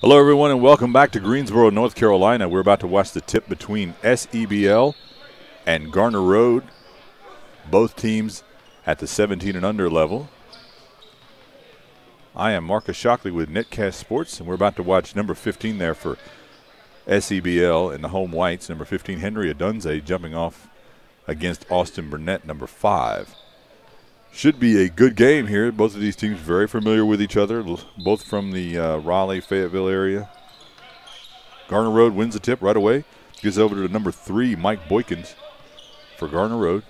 Hello, everyone, and welcome back to Greensboro, North Carolina. We're about to watch the tip between SEBL and Garner Road, both teams at the 17 and under level. I am Marcus Shockley with Netcast Sports, and we're about to watch number 15 there for SEBL and the home whites, number 15, Henry Odunze, jumping off against Austin Burnette, number 5. Should be a good game here. Both of these teams very familiar with each other, both from the Raleigh, Fayetteville area. Garner Road wins the tip right away. Gives over to number 3, Mike Boykins for Garner Road.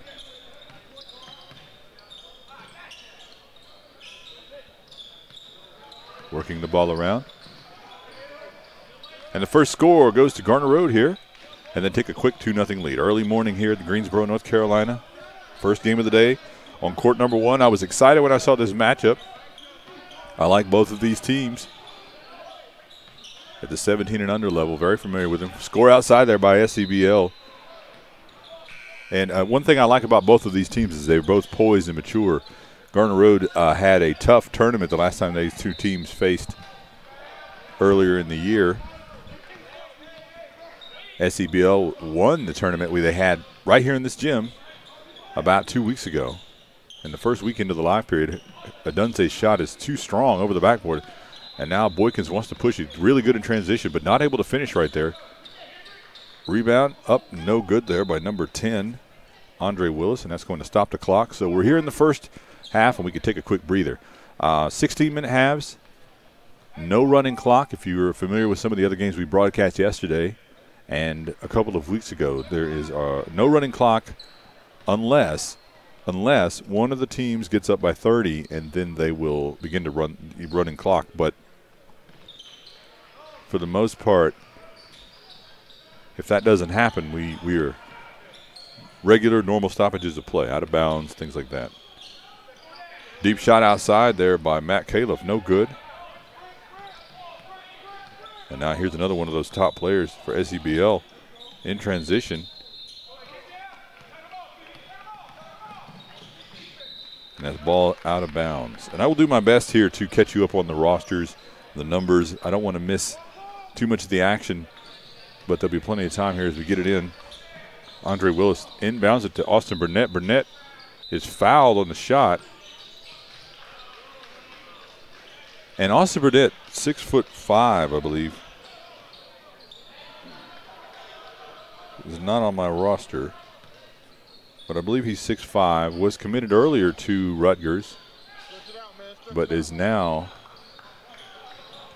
Working the ball around. And the first score goes to Garner Road here. And then take a quick 2-0 lead. Early morning here at Greensboro, North Carolina. First game of the day. On court number 1, I was excited when I saw this matchup. I like both of these teams at the 17 and under level. Very familiar with them. Score outside there by SCBL. And one thing I like about both of these teams is they're both poised and mature. Garner Road had a tough tournament the last time these two teams faced earlier in the year. SCBL won the tournament they had right here in this gym about 2 weeks ago. In the first weekend of the live period, Odunze's shot is too strong over the backboard, and now Boykins wants to push it. Really good in transition, but not able to finish right there. Rebound up, no good there by number 10, Andre Willis, and that's going to stop the clock. So we're here in the first half, and we can take a quick breather. 16-minute halves, no running clock. If you were familiar with some of the other games we broadcast yesterday and a couple of weeks ago, there is no running clock unless one of the teams gets up by 30, and then they will begin to running clock. But for the most part, if that doesn't happen, we are regular, normal stoppages of play, out of bounds, things like that. Deep shot outside there by Matt Kalaf, no good. And now here's another one of those top players for SEBL in transition. And that's ball out of bounds. And I will do my best here to catch you up on the rosters, the numbers. I don't want to miss too much of the action, but there'll be plenty of time here as we get it in. Andre Willis inbounds it to Austin Burnette. Burnette is fouled on the shot. And Austin Burnette, 6'5", I believe, is not on my roster. But I believe he's 6'5", was committed earlier to Rutgers, but is now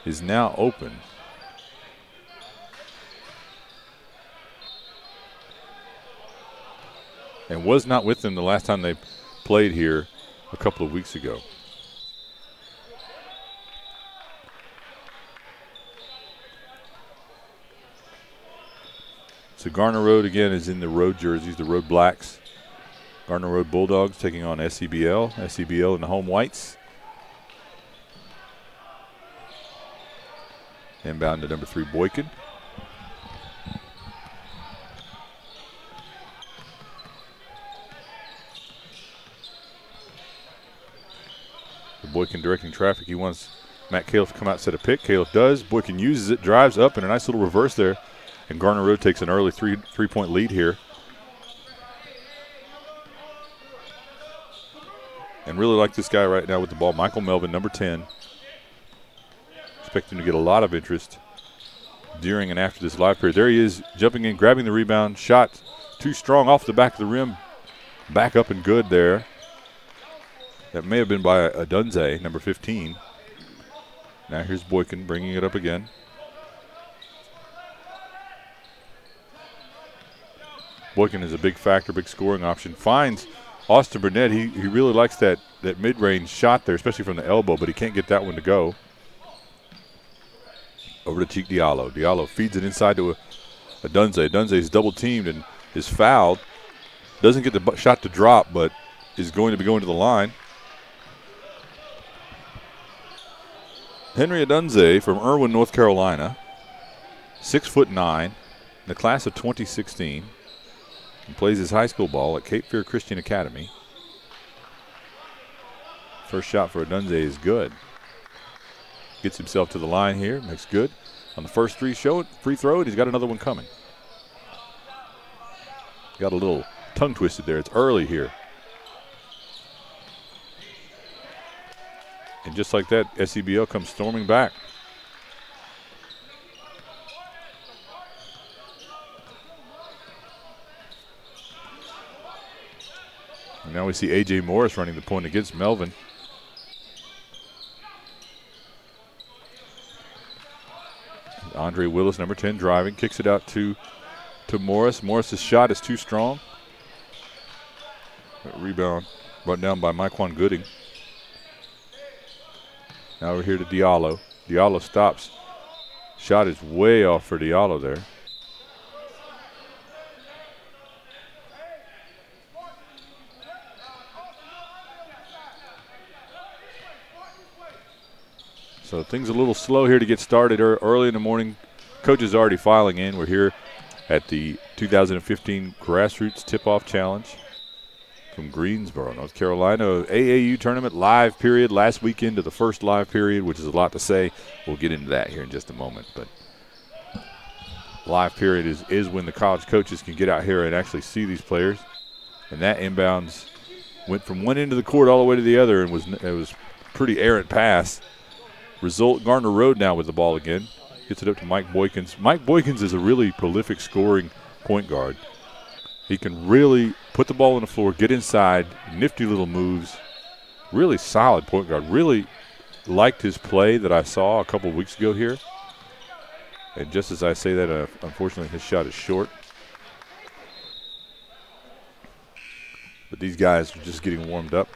open. And was not with them the last time they played here a couple of weeks ago. So Garner Road again is in the road jerseys, the road blacks. Garner Road Bulldogs taking on SEBL. SEBL and the home whites. Inbound to number 3, Boykin. The Boykin directing traffic. He wants Matt Kalaf to come out and set a pick. Kalaf does. Boykin uses it, drives up, and a nice little reverse there. And Garner Road takes an early three-point lead here. And really like this guy right now with the ball, Michael Melvin, number 10. Expect him to get a lot of interest during and after this live period. There he is, jumping in, grabbing the rebound. Shot too strong off the back of the rim. Back up and good there. That may have been by Odunze, number 15. Now here's Boykin bringing it up again. Boykin is a big factor, big scoring option. Finds Austin Burnette. He really likes that mid-range shot there, especially from the elbow, but he can't get that one to go. Over to Cheikh Diallo. Diallo feeds it inside to Odunze. Odunze is double-teamed and is fouled. Doesn't get the shot to drop, but is going to be going to the line. Henry Odunze from Irwin, North Carolina, 6'9", in the class of 2016. And plays his high school ball at Cape Fear Christian Academy. First shot for Odunze is good. Gets himself to the line here, makes good. on the first free throw, and he's got another one coming. Got a little tongue twisted there. It's early here. And just like that, SEBL comes storming back. And now we see A.J. Morris running the point against Melvin. Andre Willis, number 10, driving, kicks it out to Morris. Morris's shot is too strong. Rebound brought down by Myquan Gooding. Now we're here to Diallo. Diallo stops. Shot is way off for Diallo there. So things a little slow here to get started early in the morning. Coaches already filing in. We're here at the 2015 Grassroots Tip Off Challenge from Greensboro, North Carolina. AAU tournament live period last weekend to the first live period, which is a lot to say. We'll get into that here in just a moment. But live period is when the college coaches can get out here and actually see these players. And that inbounds went from one end of the court all the way to the other, and it was pretty errant pass. Result, Garner Road now with the ball again. Gets it up to Mike Boykins. Mike Boykins is a really prolific scoring point guard. He can really put the ball on the floor, get inside, nifty little moves. Really solid point guard. Really liked his play that I saw a couple weeks ago here. And just as I say that, unfortunately his shot is short. But these guys are just getting warmed up.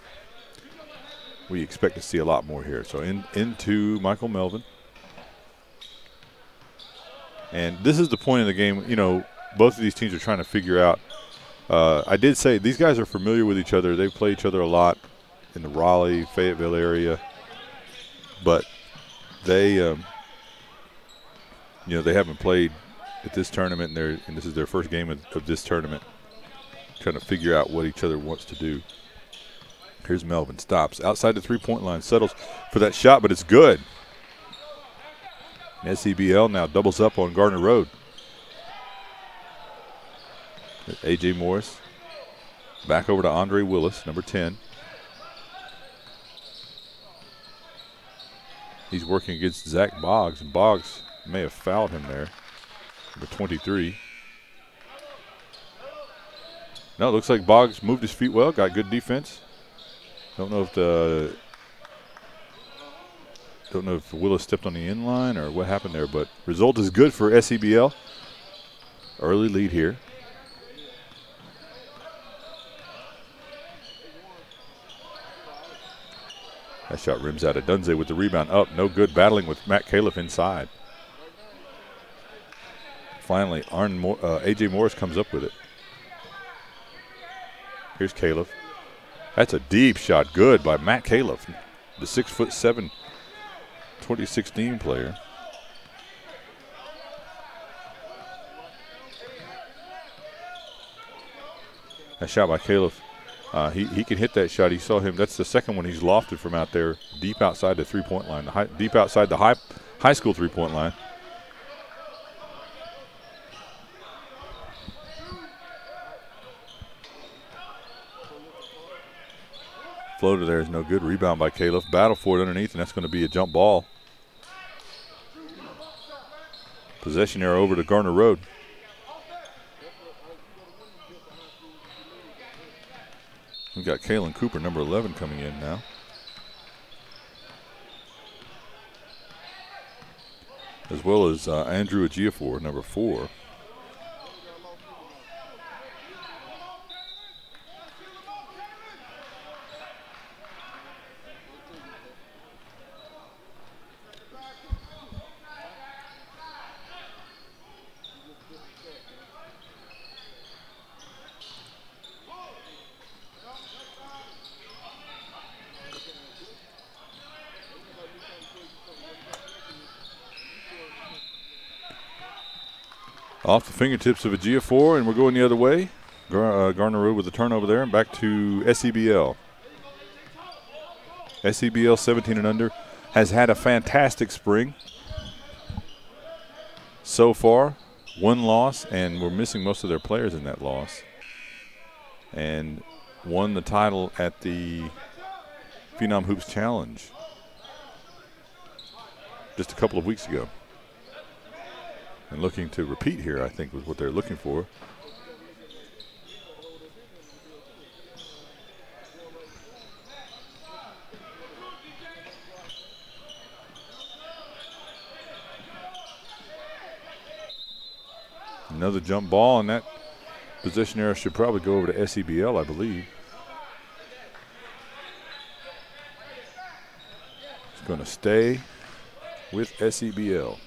We expect to see a lot more here. So into Michael Melvin. And this is the point of the game. You know, both of these teams are trying to figure out. I did say these guys are familiar with each other. They play each other a lot in the Raleigh, Fayetteville area. But they, you know, they haven't played at this tournament, and this is their first game of this tournament. Trying to figure out what each other wants to do. Here's Melvin, stops outside the three-point line, settles for that shot, but it's good. And SEBL now doubles up on Garner Road. A.J. Morris back over to Andre Willis, number 10. He's working against Zach Boggs, and Boggs may have fouled him there, number 23. No, it looks like Boggs moved his feet well, got good defense. Don't know if Willis stepped on the inline or what happened there, but result is good for SEBL. Early lead here. That shot rims out. Odunze with the rebound up. No good, battling with Matt Kalaf inside. Finally, A.J. Morris comes up with it. Here's Kalaf. That's a deep shot. Good by Matt Kalaf, the 6'7", 2016 player. That shot by Kalaf. He can hit that shot. He saw him. That's the second one he's lofted from out there, deep outside the three-point line, deep outside the high school three-point line. Floater there is no good. Rebound by Kalaf. Battle for it underneath, and that's going to be a jump ball. Possession error over to Garner Road. We've got Kalen Cooper, number 11, coming in now. As well as Andrew Ejiofor, number 4. Off the fingertips of Ejiofor, and we're going the other way. Garner Road with the turnover there, and back to SEBL. SEBL 17 and under has had a fantastic spring. so far. 1 loss, and we're missing most of their players in that loss. And won the title at the Phenom Hoops Challenge just a couple of weeks ago. And looking to repeat here, I think, was what they're looking for. Another jump ball, and that possession error should probably go over to SEBL, I believe. It's going to stay with SEBL.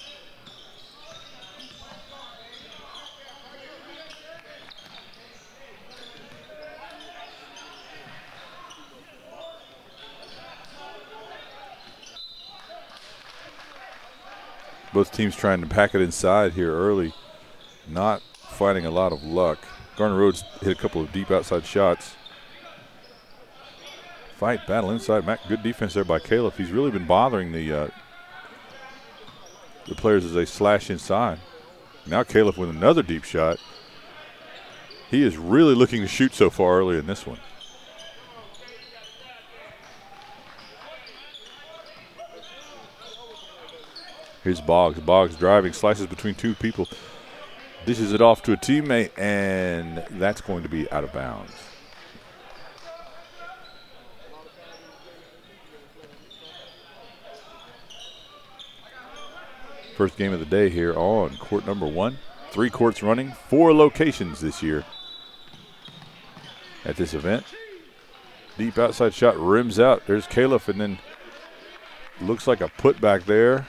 Both teams trying to pack it inside here early. Not finding a lot of luck. Garner Road's hit a couple of deep outside shots. Fight, battle inside. Mac, good defense there by Kalaf. He's really been bothering the players as they slash inside. Now Kalaf with another deep shot. He is really looking to shoot so far early in this one. Here's Boggs. Boggs driving, slices between 2 people. Dishes it off to a teammate, and that's going to be out of bounds. First game of the day here on court number 1. 3 courts running, 4 locations this year at this event. Deep outside shot rims out. There's Kalaf, and then looks like a putback there.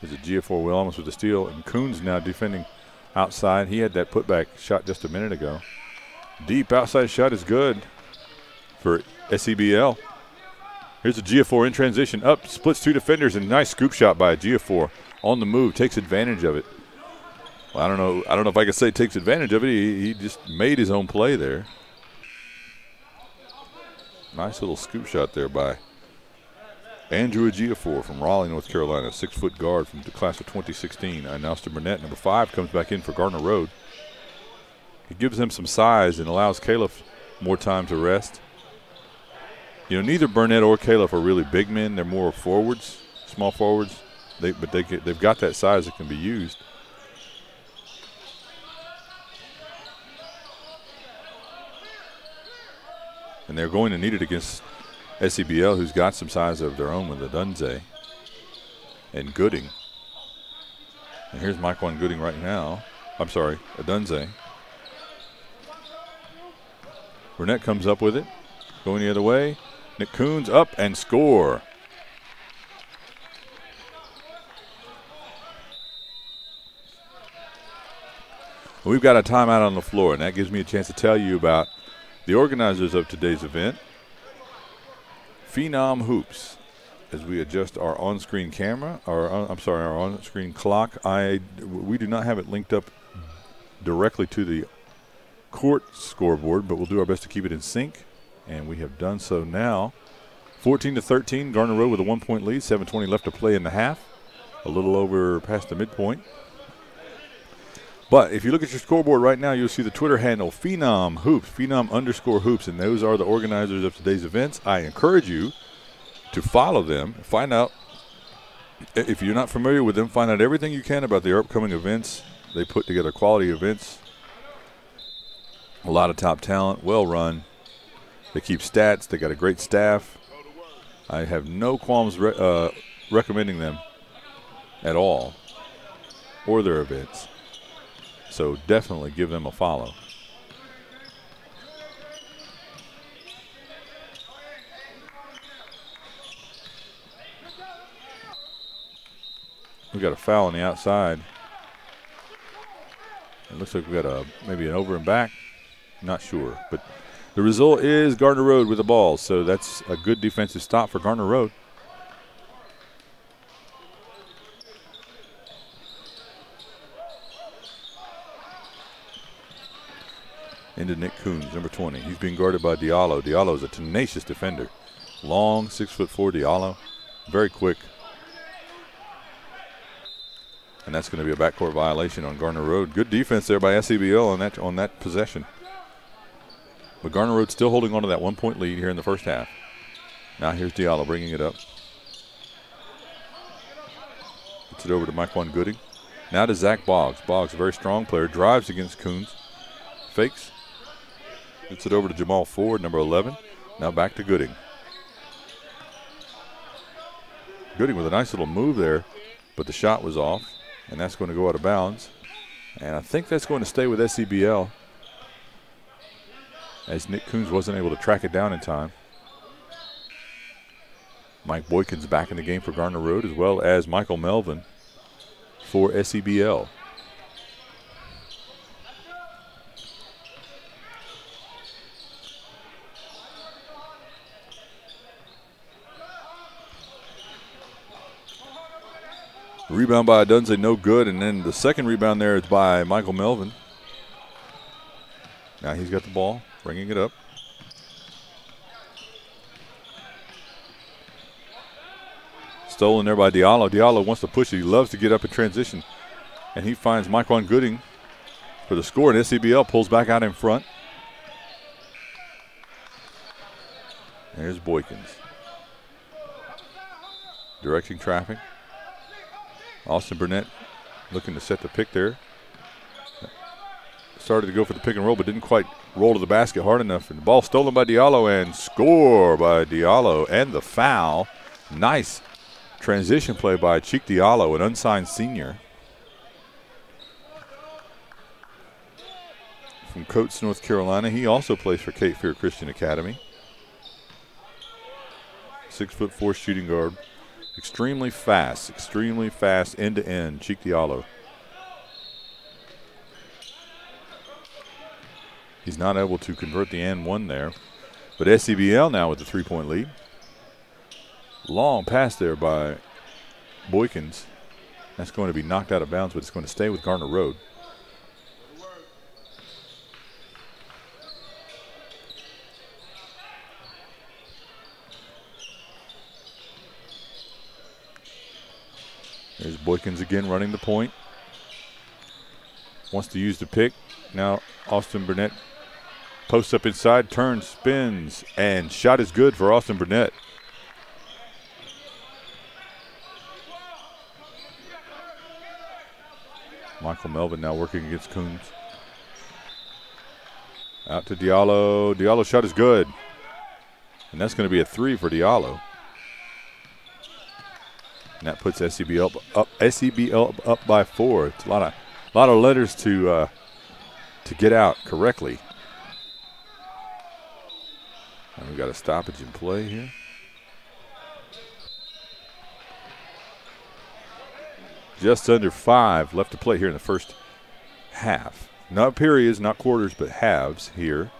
There's a GF4 Will almost with the steal, and Coons now defending outside. He had that putback shot just a minute ago. Deep outside shot is good for SEBL. Here's a GF4 in transition, up, splits 2 defenders, and nice scoop shot by a GF4 on the move, takes advantage of it. Well, I don't know if I could say takes advantage of it. He just made his own play there. Nice little scoop shot there by Andrew Ejiofor from Raleigh, North Carolina, 6-foot guard from the class of 2016. And now Burnette, number 5, comes back in for Garner Road. He gives them some size and allows Kalaf more time to rest. You know, neither Burnette or Kalaf are really big men. They're more forwards, small forwards. But they've got that size that can be used. And they're going to need it against SCBL, who's got some size of their own with Odunze and Gooding. And here's Mike-Wan Gooding right now. I'm sorry, Odunze. Burnette comes up with it, going the other way. Nick Coons up and score. We've got a timeout on the floor, and that gives me a chance to tell you about the organizers of today's event, Phenom Hoops. As we adjust our on-screen camera, our on-screen clock, we do not have it linked up directly to the court scoreboard, but we'll do our best to keep it in sync, and we have done so now. 14-13, Garner Road with a 1-point lead, 7:20 left to play in the half, a little over past the midpoint. But if you look at your scoreboard right now, you'll see the Twitter handle Phenom Hoops, Phenom_Hoops, and those are the organizers of today's events. I encourage you to follow them, find out, if you're not familiar with them, find out everything you can about their upcoming events. They put together quality events, a lot of top talent, well run. They keep stats, they got a great staff. I have no qualms recommending them at all, or their events. So definitely give them a follow. We got a foul on the outside. It looks like we got maybe an over and back. Not sure, but The result is Garner Road with the ball, so that's a good defensive stop for Garner Road. Into Nick Coons, number 20. He's being guarded by Diallo. Diallo is a tenacious defender. Long, 6'4" Diallo. Very quick. And that's going to be a backcourt violation on Garner Road. Good defense there by SCBL on that possession. But Garner Road still holding on to that 1-point lead here in the first half. Now here's Diallo bringing it up. Gets it over to Mike Gooding. Now to Zach Boggs. Boggs, a very strong player, drives against Coons. Fakes. Gets it over to Jamal Ford, number 11. Now back to Gooding. Gooding with a nice little move there, but the shot was off, and that's going to go out of bounds. And I think that's going to stay with SCBL, as Nick Coons wasn't able to track it down in time. Mike Boykins back in the game for Garner Road, as well as Michael Melvin for SCBL. Rebound by Odunze, no good, and then the second rebound there is by Michael Melvin. Now he's got the ball, bringing it up. Stolen there by Diallo. Diallo wants to push it. He loves to get up in transition, and he finds Mike Gooding for the score, and SCBL pulls back out in front. There's Boykins. Directing traffic. Austin Burnette looking to set the pick there. Started to go for the pick and roll, but didn't quite roll to the basket hard enough. And the ball stolen by Diallo, and score by Diallo, and the foul. Nice transition play by Cheikh Diallo, an unsigned senior from Coates, North Carolina. He also plays for Cape Fear Christian Academy. 6'4" shooting guard. Extremely fast end to end, Cheikh Diallo. He's not able to convert the and one there, but SCBL now with the 3-point lead. Long pass there by Boykins. That's going to be knocked out of bounds, but it's going to stay with Garner Road. There's Boykins again running the point. Wants to use the pick. Now Austin Burnette posts up inside, turns, spins, and shot is good for Austin Burnette. Michael Melvin now working against Coons. Out to Diallo. Diallo shot is good. And that's going to be a 3 for Diallo. And that puts SCBL up by 4. It's a lot of letters to get out correctly. And we've got a stoppage in play here. Just under 5 left to play here in the first half. Not periods, not quarters, but halves here.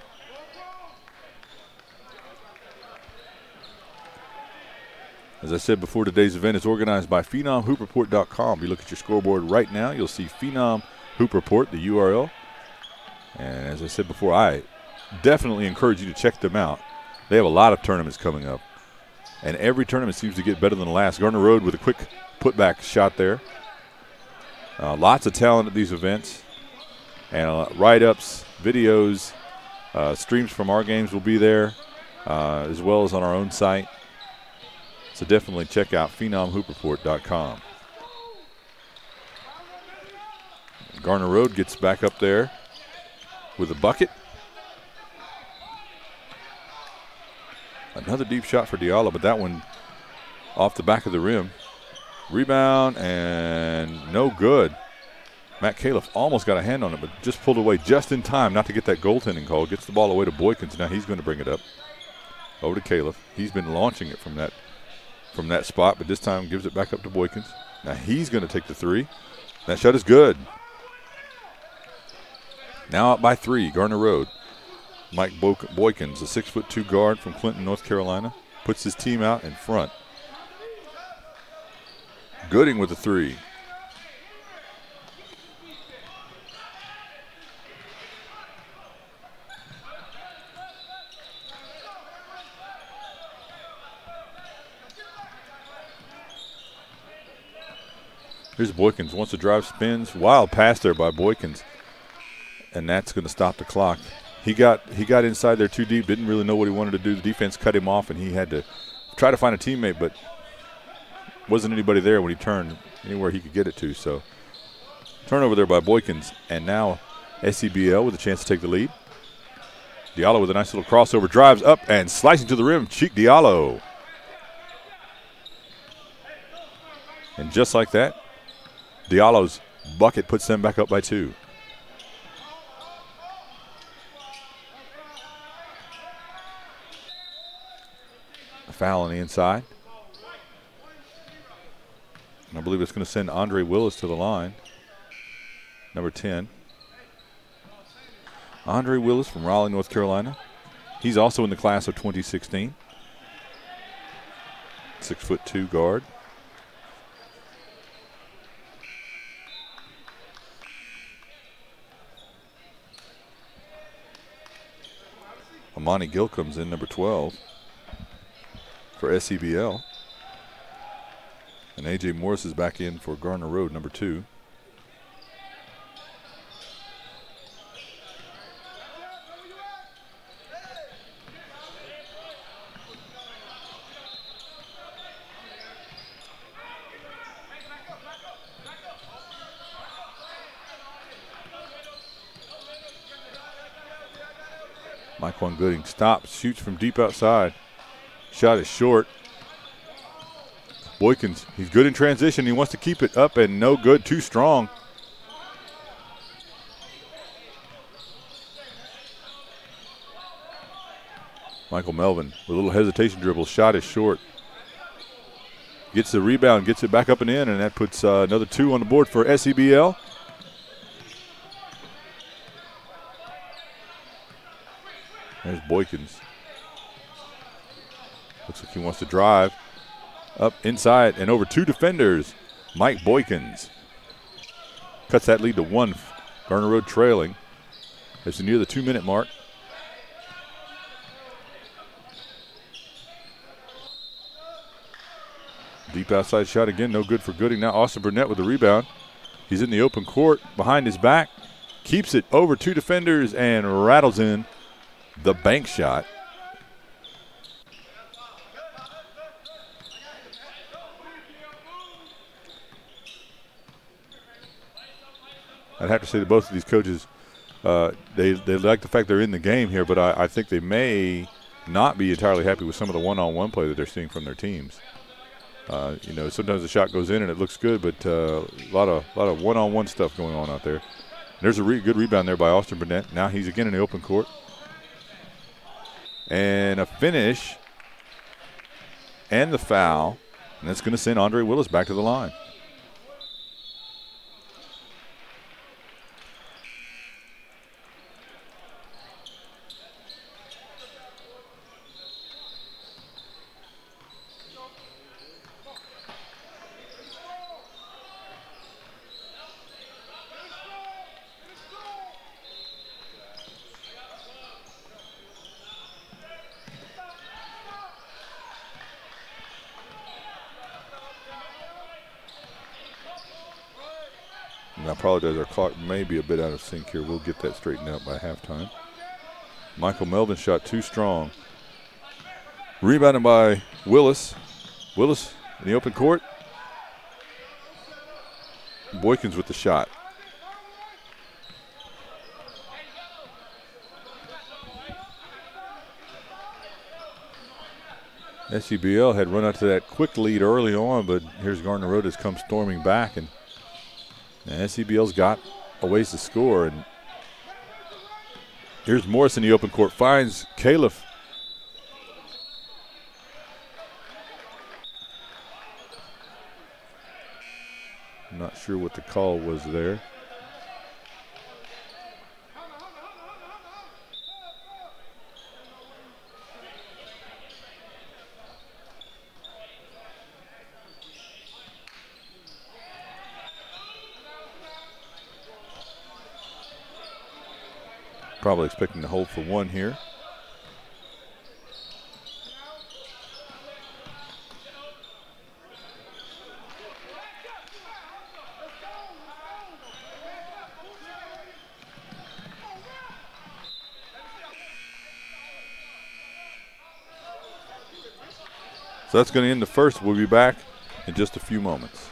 As I said before, today's event is organized by PhenomHoopReport.com. If you look at your scoreboard right now, you'll see Phenom Hoop Report, the URL. And as I said before, I definitely encourage you to check them out. They have a lot of tournaments coming up, and every tournament seems to get better than the last. Garner Road with a quick putback shot there. Lots of talent at these events, and write-ups, videos, streams from our games will be there, as well as on our own site. So definitely check out PhenomHoopReport.com. Garner Road gets back up there with a bucket. Another deep shot for Diallo, but that one off the back of the rim. Rebound and no good. Matt Kalaf almost got a hand on it, but just pulled away just in time not to get that goaltending call. Gets the ball away to Boykins. Now he's going to bring it up over to Kalaf. He's been launching it from that spot, but this time gives it back up to Boykins. Now he's going to take the 3. That shot is good. Now up by 3, Garner Road. Mike Boykins, a 6'2" guard from Clinton, North Carolina, puts his team out in front. Gooding with the three. Here's Boykins, wants to drive, spins. Wild pass there by Boykins, and that's going to stop the clock. He got inside there too deep, didn't really know what he wanted to do. The defense cut him off, and he had to try to find a teammate, but wasn't anybody there when he turned anywhere he could get it to. So turnover there by Boykins, and now SCBL with a chance to take the lead. Diallo with a nice little crossover, drives up and slicing to the rim, Cheikh Diallo. And just like that, Diallo's bucket puts them back up by 2. A foul on the inside. And I believe it's going to send Andre Willis to the line, number 10. Andre Willis from Raleigh, North Carolina. He's also in the class of 2016. 6'2" guard. Amani Gill comes in, number 12, for SEBL. And A.J. Morris is back in for Garner Road, number 2. Michael Gooding stops, shoots from deep outside. Shot is short. Boykins, he's good in transition. He wants to keep it up and no good, too strong. Michael Melvin with a little hesitation dribble. Shot is short. Gets the rebound, gets it back up and in, and that puts another 2 on the board for SEBL. There's Boykins. Looks like he wants to drive up inside and over 2 defenders. Mike Boykins cuts that lead to 1. Garner Road trailing as we near the 2-minute mark. Deep outside shot again, no good for Gooding. Now Austin Burnette with the rebound. He's in the open court behind his back. Keeps it over 2 defenders and rattles in the bank shot. I'd have to say that both of these coaches, they like the fact they're in the game here, but I think they may not be entirely happy with some of the one-on-one play that they're seeing from their teams. You know, sometimes the shot goes in and it looks good, but a lot of one-on-one stuff going on out there. There's a good rebound there by Austin Burnette. Now he's again in the open court. And a finish and the foul, and that's going to send Andre Willis back to the line. And I apologize, our clock may be a bit out of sync here. We'll get that straightened out by halftime. Michael Melvin shot too strong. Rebounded by Willis. Willis in the open court. Boykins with the shot. SCBL had run out to that quick lead early on, but here's Garner Road has come storming back, and SCBL's got a ways to score. And here's Morris in the open court, finds Kalaf. I'm not sure what the call was there. probably expecting to hold for one here. So that's going to end the first. We'll be back in just a few moments.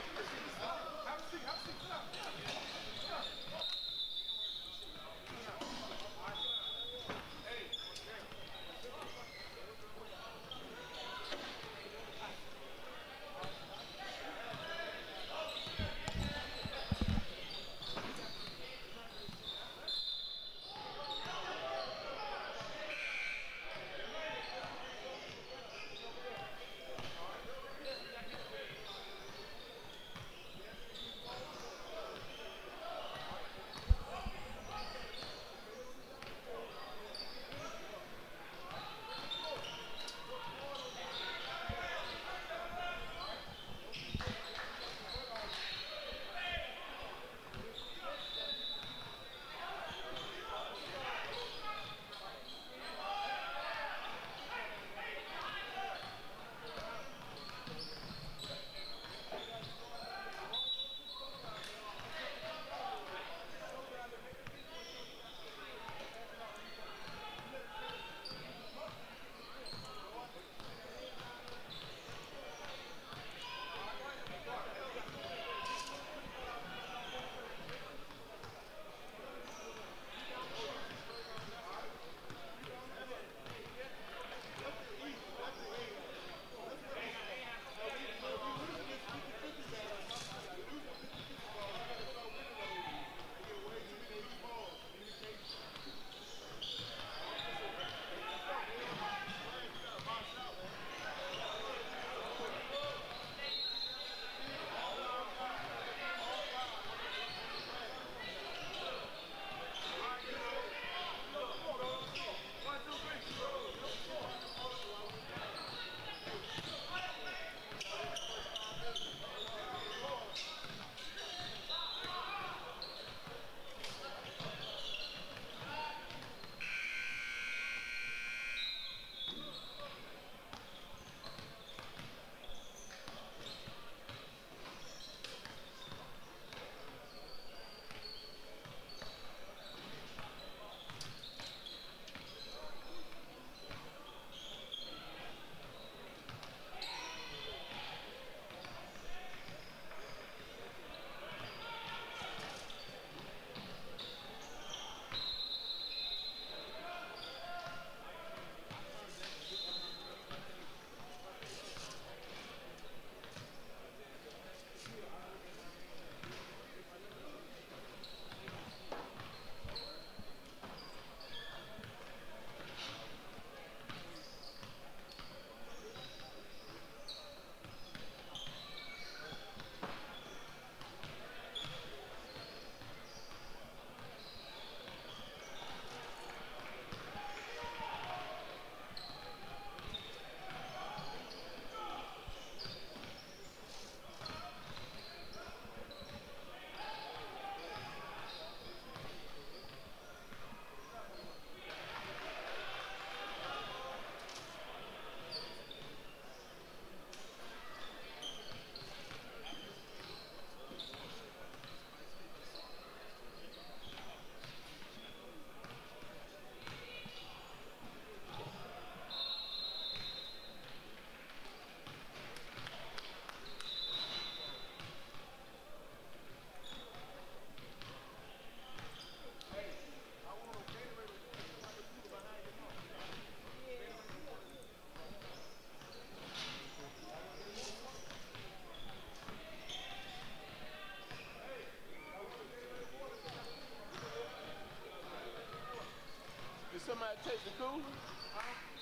Somebody take the cooler?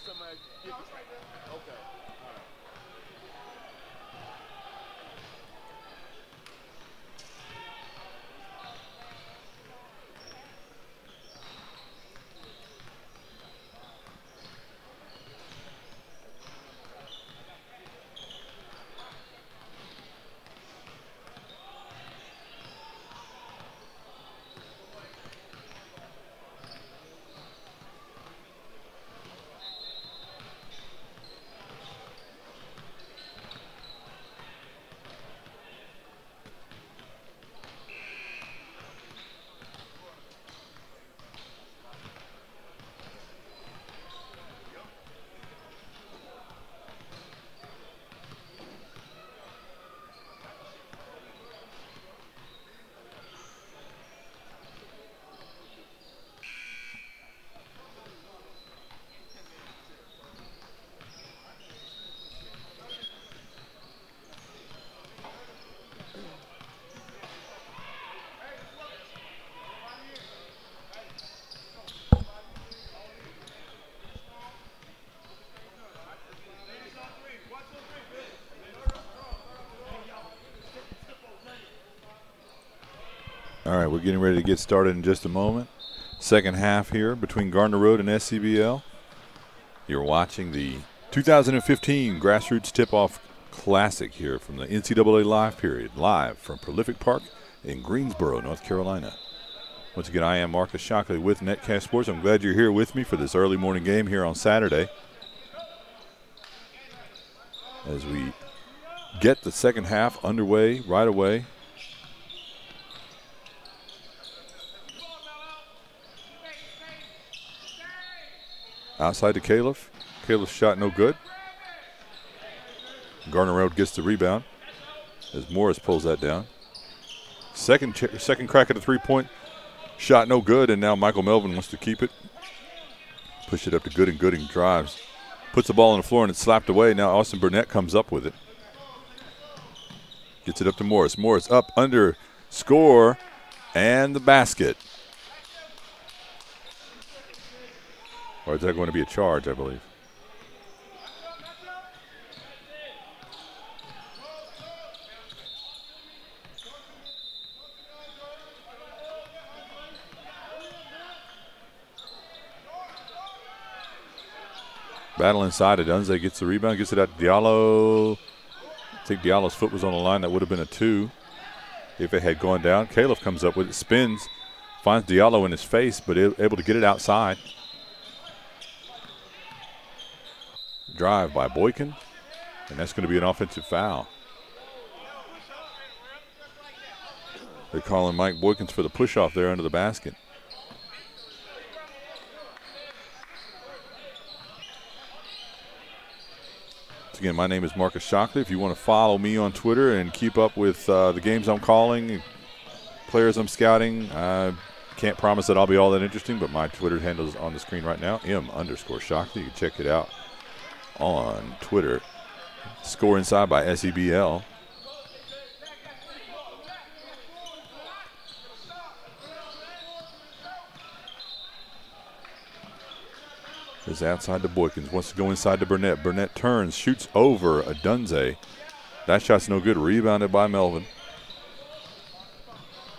Somebody get it. Okay. All right. All right, we're getting ready to get started in just a moment. Second half here between Garner Road and SCBL. You're watching the 2015 Grassroots Tip Off Classic here from the NCAA Live Period, live from Prolific Park in Greensboro, North Carolina. Once again, I am Marcus Shockley with Netcast Sports. I'm glad you're here with me for this early morning game here on Saturday, as we get the second half underway right away. Outside to Kalaf. Kalaf's shot no good. Garner Road gets the rebound as Morris pulls that down. Second crack at the three-point. Shot no good, and now Michael Melvin wants to keep it. Push it up to Gooding. Gooding drives. Puts the ball on the floor, and it's slapped away. Now Austin Burnette comes up with it. Gets it up to Morris. Morris up, under, score, and the basket. Or is that going to be a charge, I believe? Battle inside. Odunze gets the rebound, gets it out to Diallo. I think Diallo's foot was on the line. That would have been a 2 if it had gone down. Kalaf comes up with it, spins, finds Diallo in his face, but able to get it outside. Drive by Boykins, and that's going to be an offensive foul. They're calling Mike Boykins for the push-off there under the basket. Again, my name is Marcus Shockley. If you want to follow me on Twitter and keep up with the games I'm calling, players I'm scouting, I can't promise that I'll be all that interesting, but my Twitter handle is on the screen right now, M_Shockley. You can check it out on Twitter. Score Inside by SEBL. Is outside to Boykins, wants to go inside to Burnette. Burnette turns, shoots over Odunze. That shot's no good, rebounded by Melvin.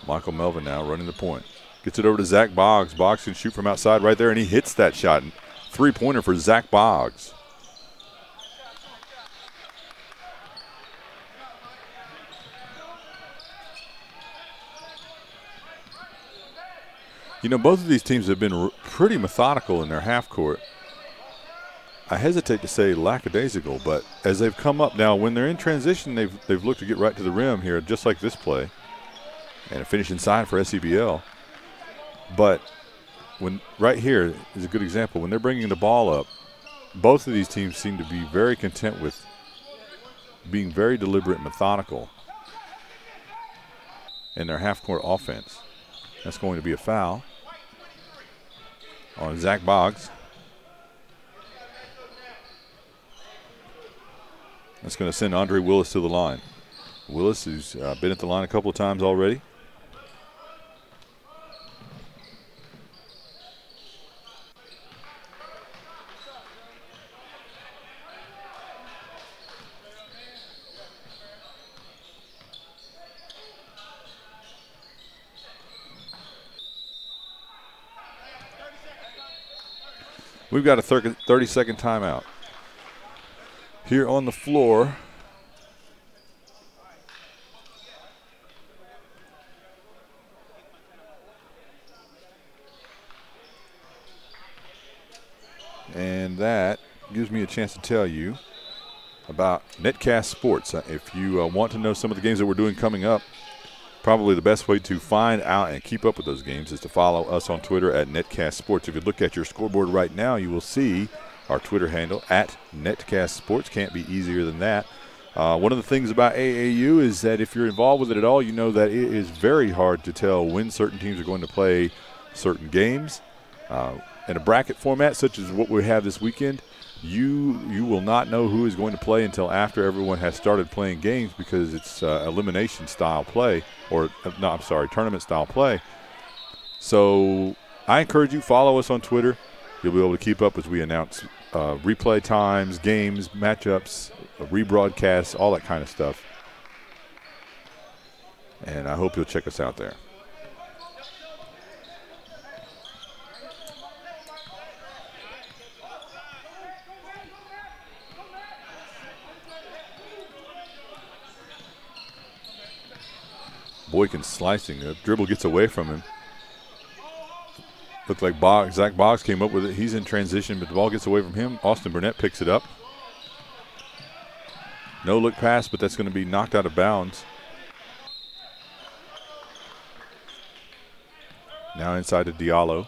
Michael Melvin now running the point. Gets it over to Zach Boggs. Boggs can shoot from outside right there, and he hits that shot. Three-pointer for Zach Boggs. You know, both of these teams have been pretty methodical in their half court. I hesitate to say lackadaisical, but as they've come up now, when they're in transition, they've looked to get right to the rim here, just like this play, and a finish inside for SEBL. But when right here is a good example. When they're bringing the ball up, both of these teams seem to be very content with being very deliberate and methodical in their half-court offense. That's going to be a foul on Zach Boggs. That's going to send Andre Willis to the line. Willis, who's been at the line a couple of times already. We've got a 30-second timeout here on the floor. And that gives me a chance to tell you about Netcast Sports. If you want to know some of the games that we're doing coming up, probably the best way to find out and keep up with those games is to follow us on Twitter at Netcast Sports. If you look at your scoreboard right now, you will see our Twitter handle at Netcast Sports. Can't be easier than that. One of the things about AAU is that if you're involved with it at all, you know that it is very hard to tell when certain teams are going to play certain games. In a bracket format such as what we have this weekend, you will not know who is going to play until after everyone has started playing games, because it's elimination style play, or no, I'm sorry, tournament style play. So I encourage you, follow us on Twitter. You'll be able to keep up as we announce replay times, games, matchups, rebroadcasts, all that kind of stuff. And I hope you'll check us out there. Boykins slicing. The dribble gets away from him. Looked like Zach Boggs came up with it. He's in transition, but the ball gets away from him. Austin Burnette picks it up. No look pass, but that's going to be knocked out of bounds. Now inside to Diallo.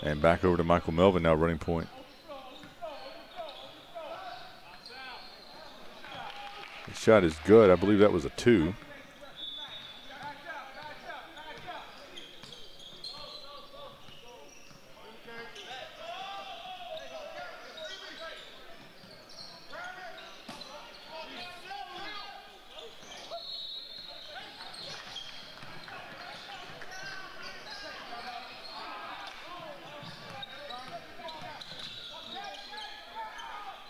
And back over to Michael Melvin now running point. The shot is good. I believe that was a 2.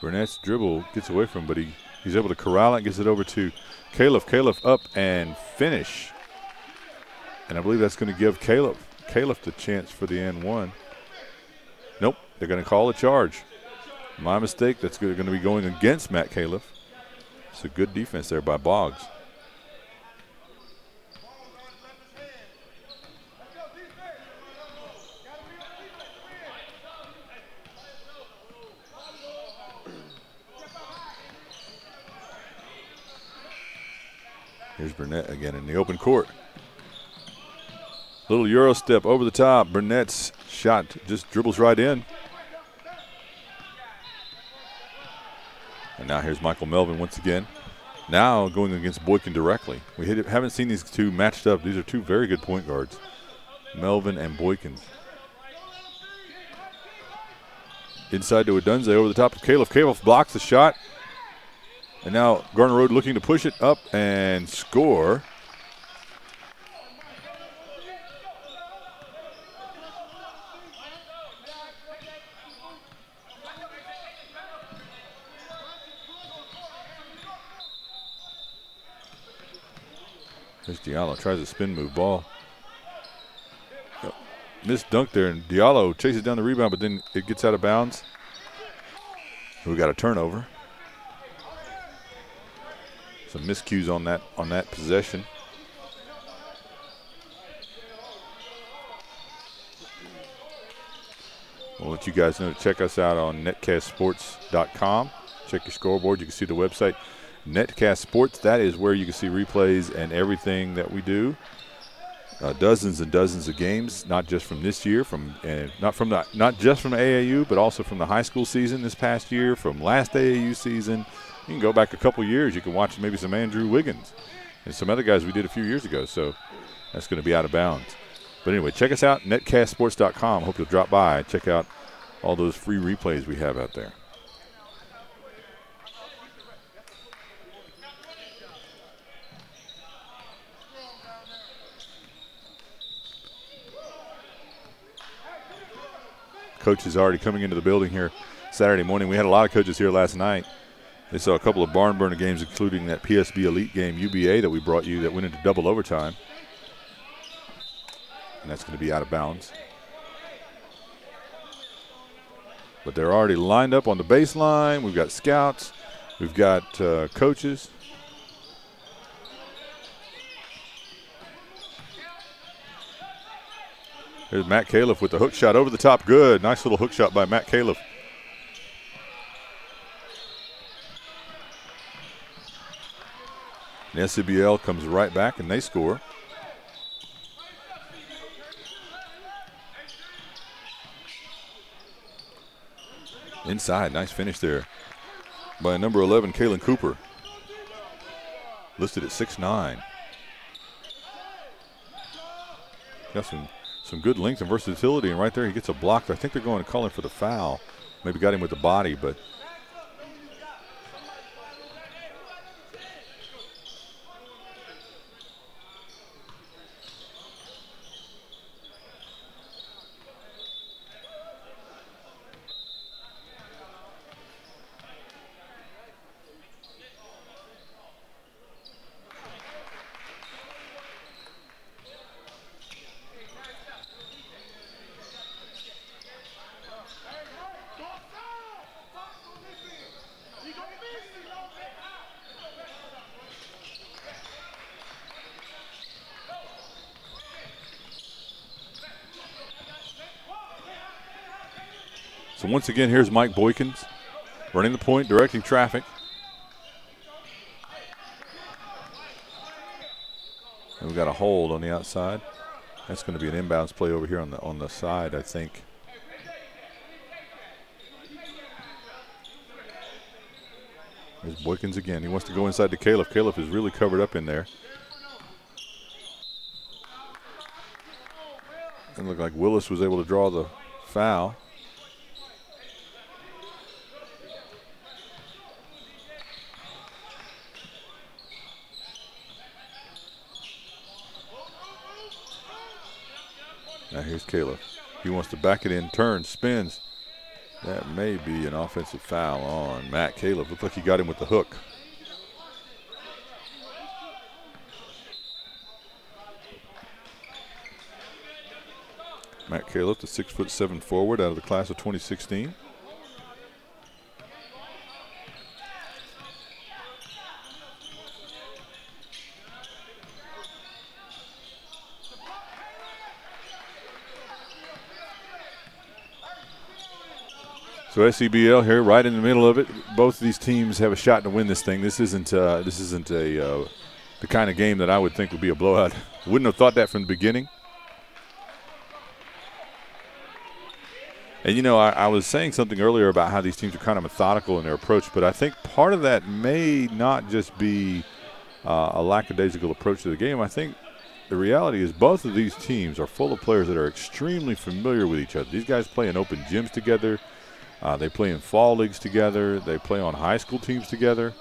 Burnette's dribble gets away from him, but he's able to corral it, gets it over to Kalaf. Kalaf up and finish. And I believe that's going to give Kalaf the chance for the N1. Nope, they're going to call a charge. My mistake, that's going to be going against Matt Kalaf. It's a good defense there by Boggs. Here's Burnette again in the open court. Little Euro step over the top. Burnette's shot just dribbles right in. And now here's Michael Melvin once again. Now going against Boykins directly. We haven't seen these two matched up. These are two very good point guards, Melvin and Boykins. Inside to Odunze over the top of Kalaf. Kalaf blocks the shot. And now Garner Road looking to push it up and score. There's Diallo, tries a spin move ball. Missed dunk there, and Diallo chases down the rebound, but then it gets out of bounds. We got a turnover. Some miscues on that possession. We'll let you guys know to check us out on netcastsports.com. Check your scoreboard. You can see the website, Netcast Sports. That is where you can see replays and everything that we do. Dozens and dozens of games, not just from this year, not just from AAU, but also from the high school season this past year, from last AAU season. You can go back a couple years. You can watch maybe some Andrew Wiggins and some other guys we did a few years ago. So that's going to be out of bounds. But anyway, check us out, netcastsports.com. Hope you'll drop by. Check out all those free replays we have out there. Coach is already coming into the building here Saturday morning. We had a lot of coaches here last night. They saw a couple of barn burner games, including that PSB Elite game, UBA, that we brought you that went into double overtime. And that's going to be out of bounds. But they're already lined up on the baseline. We've got scouts. We've got coaches. Here's Matt Kalaf with the hook shot over the top. Good. Nice little hook shot by Matt Kalaf. The SCBL comes right back and they score. Inside, nice finish there by number 11, Kalen Cooper. Listed at 6'9". Got some good length and versatility, and right there he gets a block. I think they're going to call him for the foul. Maybe got him with the body, but So once again, here's Mike Boykins running the point, directing traffic. And we've got a hold on the outside. That's going to be an inbounds play over here on the side, I think. There's Boykins again. He wants to go inside to Kalaf. Kalaf is really covered up in there. It looked like Willis was able to draw the foul. Now here's Kalaf. He wants to back it in, turns, spins. That may be an offensive foul on Matt Kalaf. Looked like he got him with the hook. Matt Kalaf, the 6'7" forward out of the class of 2016. So SCBL here, right in the middle of it. Both of these teams have a shot to win this thing. This isn't the kind of game that I would think would be a blowout. Wouldn't have thought that from the beginning. And, you know, I was saying something earlier about how these teams are kind of methodical in their approach, but I think part of that may not just be a lackadaisical approach to the game. I think the reality is both of these teams are full of players that are extremely familiar with each other. These guys play in open gyms together. They play in fall leagues together. They play on high school teams together.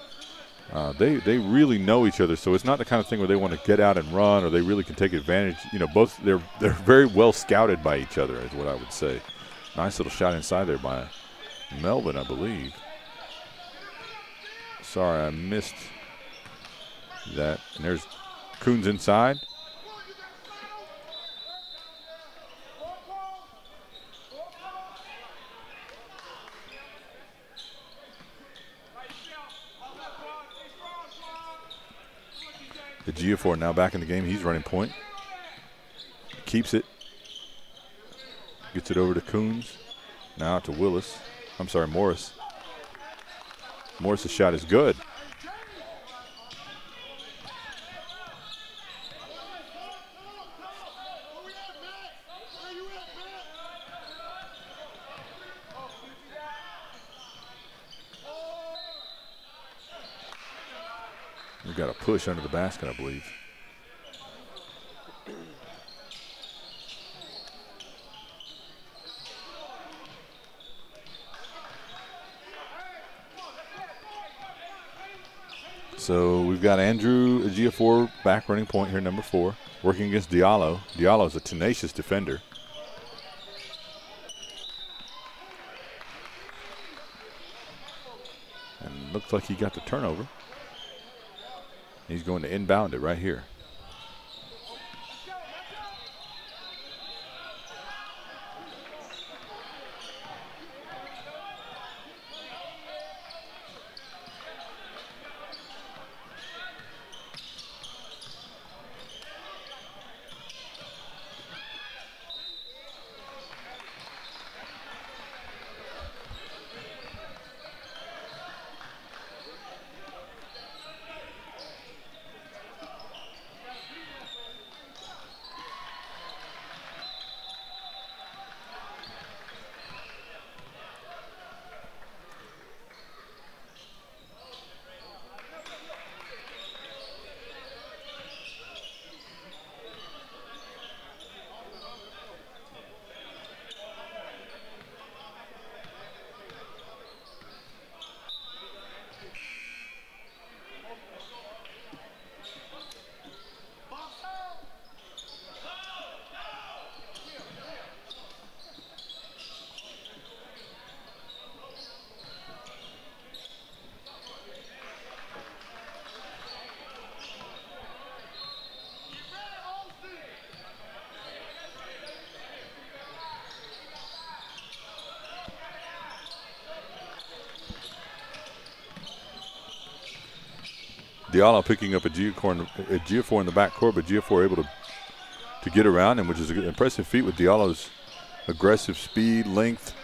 They really know each other, so it's not the kind of thing where they want to get out and run or they really can take advantage. You know, both they're very well scouted by each other is what I would say. Nice little shot inside there by Melvin, I believe. Sorry, I missed that. And there's Coons inside. The Ejiofor now back in the game. He's running point. Keeps it. Gets it over to Coons. Now to Willis. I'm sorry, Morris. Morris' shot is good. We've got a push under the basket, I believe. So we've got Andrew Ejiofor back running point here, number 4, working against Diallo. Diallo is a tenacious defender. And looks like he got the turnover. He's going to inbound it right here. Diallo picking up Ejiofor in the backcourt, but Ejiofor able to get around him, which is an impressive feat with Diallo's aggressive speed, length.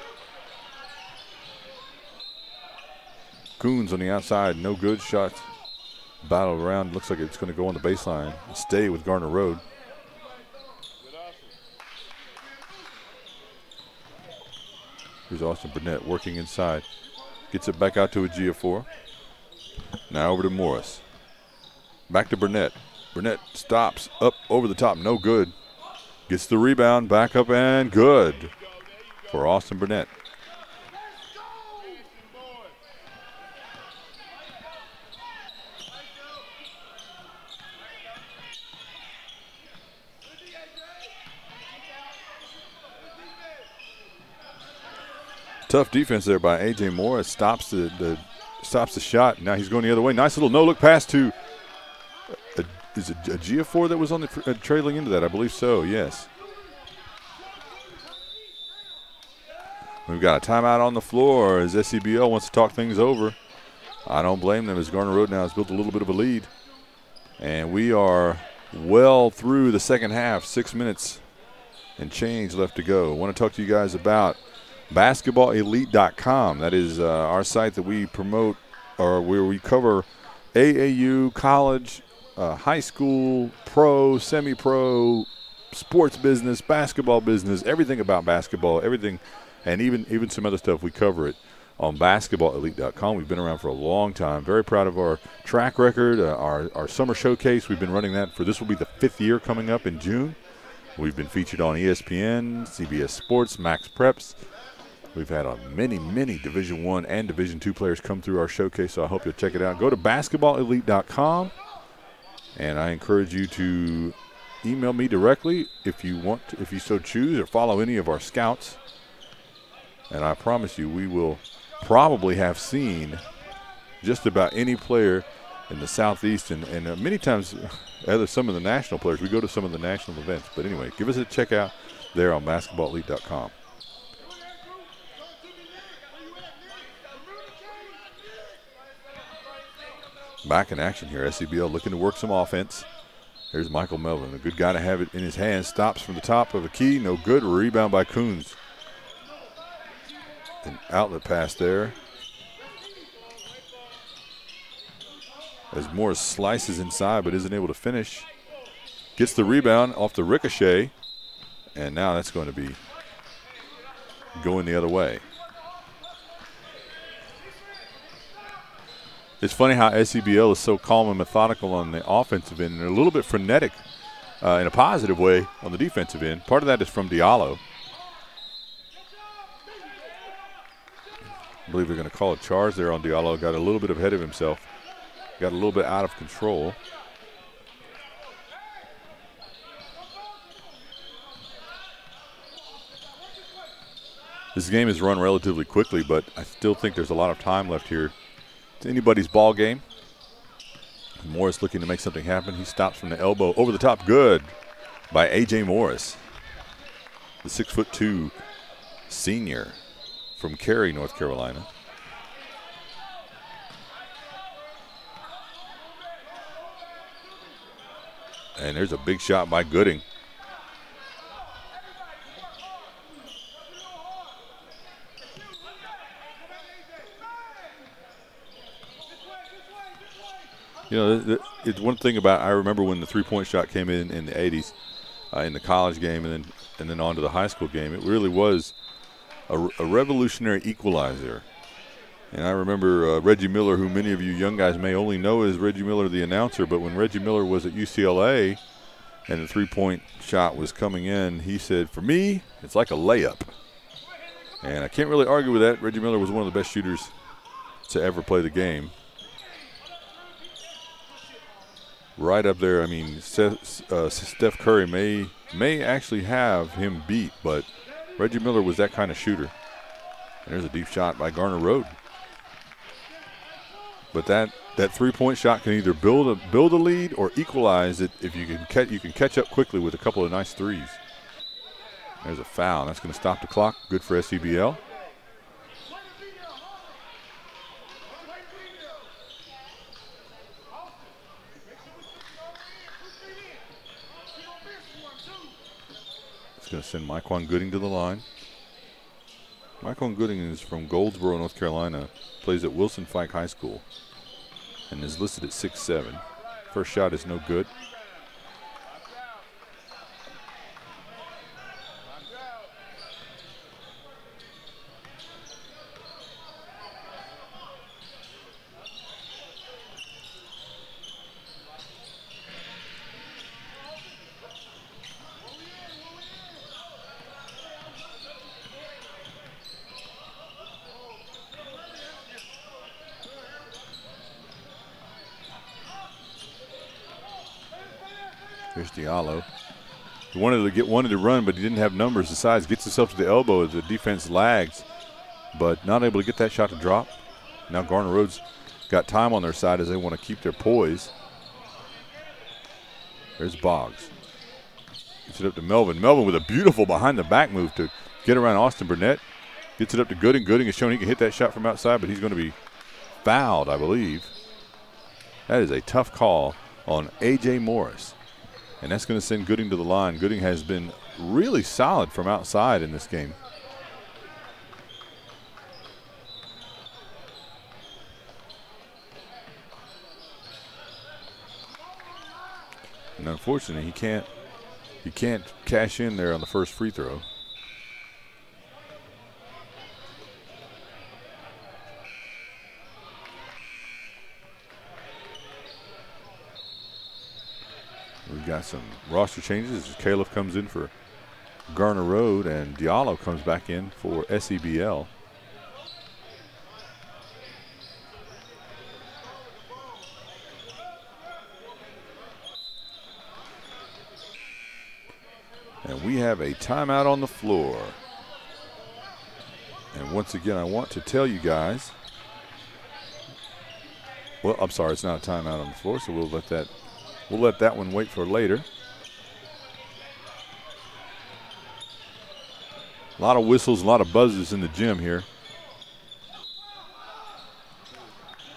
Coons on the outside, no good. Shot battle around. Looks like it's going to go on the baseline. Stay with Garner Road. Here's Austin Burnette working inside. Gets it back out to a Giafor. Now over to Morris. Back to Burnette. Burnette stops up over the top. No good. Gets the rebound. Back up and good for Austin Burnette. Tough defense there by A.J. Morris. Stops the shot. Now he's going the other way. Nice little no-look pass to is it a Giafor that was on the trailing into that? I believe so, yes. We've got a timeout on the floor as SCBL wants to talk things over. I don't blame them as Garner Road now has built a little bit of a lead. And we are well through the second half, 6 minutes and change left to go. I want to talk to you guys about BasketballElite.com. That is our site that we promote, or where we cover AAU, college, high school, pro, semi-pro, sports business, basketball business, everything about basketball, everything, and even some other stuff. We cover it on BasketballElite.com. We've been around for a long time. Very proud of our track record, our summer showcase. We've been running that for, this will be the 5th year coming up in June. We've been featured on ESPN, CBS Sports, Max Preps. We've had many Division I and Division II players come through our showcase, so I hope you'll check it out. Go to BasketballElite.com, and I encourage you to email me directly if you want to, if you so choose, or follow any of our scouts. And I promise you, we will probably have seen just about any player in the Southeast, and many times some of the national players. We go to some of the national events. But anyway, give us a check out there on BasketballElite.com. Back in action here. SCBL looking to work some offense. Here's Michael Melvin, a good guy to have it in his hands. Stops from the top of a key. No good. Rebound by Coons. An outlet pass there. As Morris slices inside but isn't able to finish. Gets the rebound off the ricochet. And now that's going to be going the other way. It's funny how SCBL is so calm and methodical on the offensive end and a little bit frenetic in a positive way on the defensive end. Part of that is from Diallo. I believe they're going to call a charge there on Diallo. Got a little bit ahead of himself. Got a little bit out of control. This game is run relatively quickly, but I still think there's a lot of time left here. It's anybody's ball game. Morris looking to make something happen. He stops from the elbow. Over the top, good by A.J. Morris. The 6'2" senior from Cary, North Carolina. And there's a big shot by Gooding. You know, it's one thing about, I remember when the three-point shot came in the 80s, in the college game and then on to the high school game. It really was a revolutionary equalizer. And I remember Reggie Miller, who many of you young guys may only know as Reggie Miller, the announcer, but when Reggie Miller was at UCLA and the three-point shot was coming in, he said, for me, it's like a layup. And I can't really argue with that. Reggie Miller was one of the best shooters to ever play the game. Right up there. I mean, Steph Curry may actually have him beat, but Reggie Miller was that kind of shooter. And there's a deep shot by Garner Road. But that three-point shot can either build a lead or equalize it if you can catch up quickly with a couple of nice threes. There's a foul. That's going to stop the clock. Good for SCBL. Going to send Myquan Gooding to the line. Michael Gooding is from Goldsboro, North Carolina, plays at Wilson Fike High School, and is listed at 6'7". First shot is no good. Here's Diallo. He wanted to run, but he didn't have numbers. Decides, gets himself to the elbow as the defense lags, but not able to get that shot to drop. Now Garner Road's got time on their side as they want to keep their poise. There's Boggs. Gets it up to Melvin. Melvin with a beautiful behind the back move to get around Austin Burnette. Gets it up to Gooding. Gooding has shown he can hit that shot from outside, but he's going to be fouled, I believe. That is a tough call on A.J. Morris. And that's going to send Gooding to the line. Gooding has been really solid from outside in this game. And unfortunately, he can't cash in there on the first free throw. We've got some roster changes as Kalaf comes in for Garner Road and Diallo comes back in for SEBL. And we have a timeout on the floor. And once again, I want to tell you guys, well, I'm sorry, it's not a timeout on the floor, so we'll let that one wait for later. A lot of whistles, a lot of buzzes in the gym here.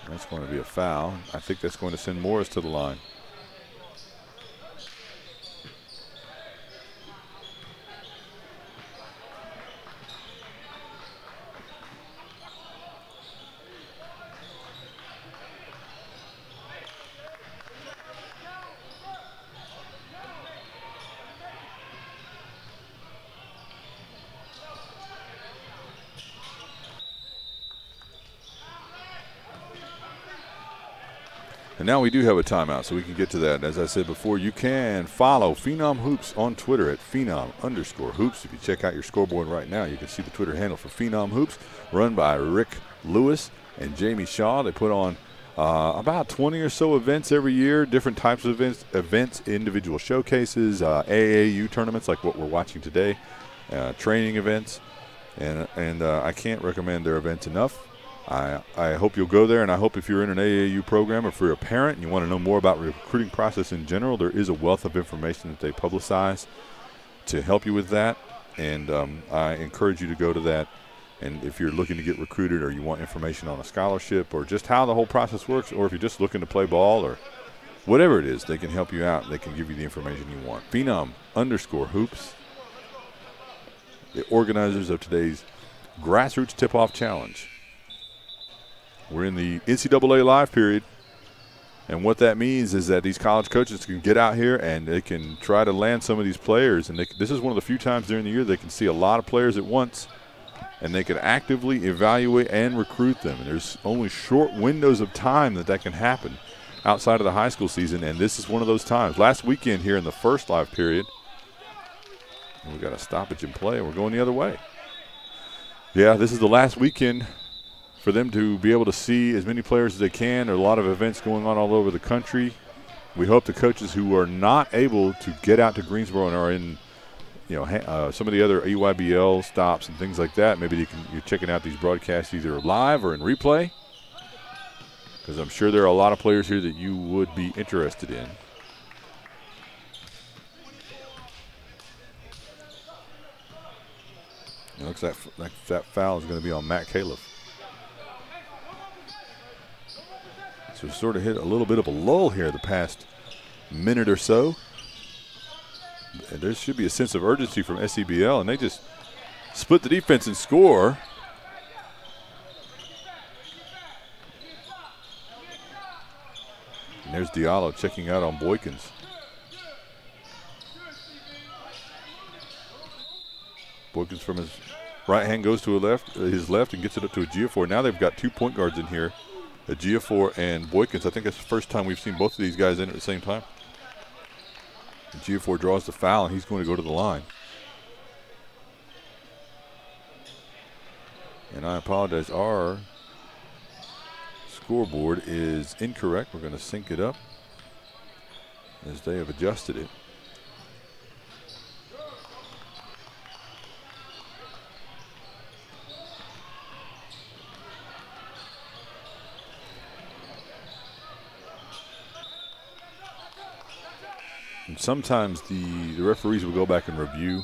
That's going to be a foul. I think that's going to send Morris to the line. And now we do have a timeout, so we can get to that. As I said before, you can follow Phenom Hoops on Twitter at Phenom_Hoops. If you check out your scoreboard right now, you can see the Twitter handle for Phenom Hoops, run by Rick Lewis and Jamie Shaw. They put on about 20 or so events every year, different types of events, individual showcases, AAU tournaments like what we're watching today, training events, and I can't recommend their events enough. I hope you'll go there, and I hope if you're in an AAU program or if you're a parent and you want to know more about the recruiting process in general, there is a wealth of information that they publicize to help you with that, and I encourage you to go to that. And if you're looking to get recruited or you want information on a scholarship or just how the whole process works, or if you're just looking to play ball or whatever it is, they can help you out. They can give you the information you want. Phenom_Hoops, the organizers of today's Grassroots Tip Off Challenge. We're in the NCAA live period, and what that means is that these college coaches can get out here and they can try to land some of these players. And this is one of the few times during the year they can see a lot of players at once, and they can actively evaluate and recruit them. And there's only short windows of time that can happen outside of the high school season, and this is one of those times. Last weekend here in the first live period, we got a stoppage in play, and we're going the other way. Yeah, this is the last weekend for them to be able to see as many players as they can. There are a lot of events going on all over the country. We hope the coaches who are not able to get out to Greensboro and are in, some of the other EYBL stops and things like that, maybe you're checking out these broadcasts either live or in replay, because I'm sure there are a lot of players here that you would be interested in. It looks like that foul is going to be on Matt Kalaf. So sort of hit a little bit of a lull here the past minute or so. And there should be a sense of urgency from SCBL, and they just split the defense and score. And there's Diallo checking out on Boykins. Boykins from his right hand goes to his left and gets it up to Ejiofor. Now they've got 2 point guards in here, Ejiofor and Boykins. I think that's the first time we've seen both of these guys in at the same time. Ejiofor draws the foul, and he's going to go to the line. And I apologize, our scoreboard is incorrect. We're going to sync it up as they have adjusted it. And sometimes the referees will go back and review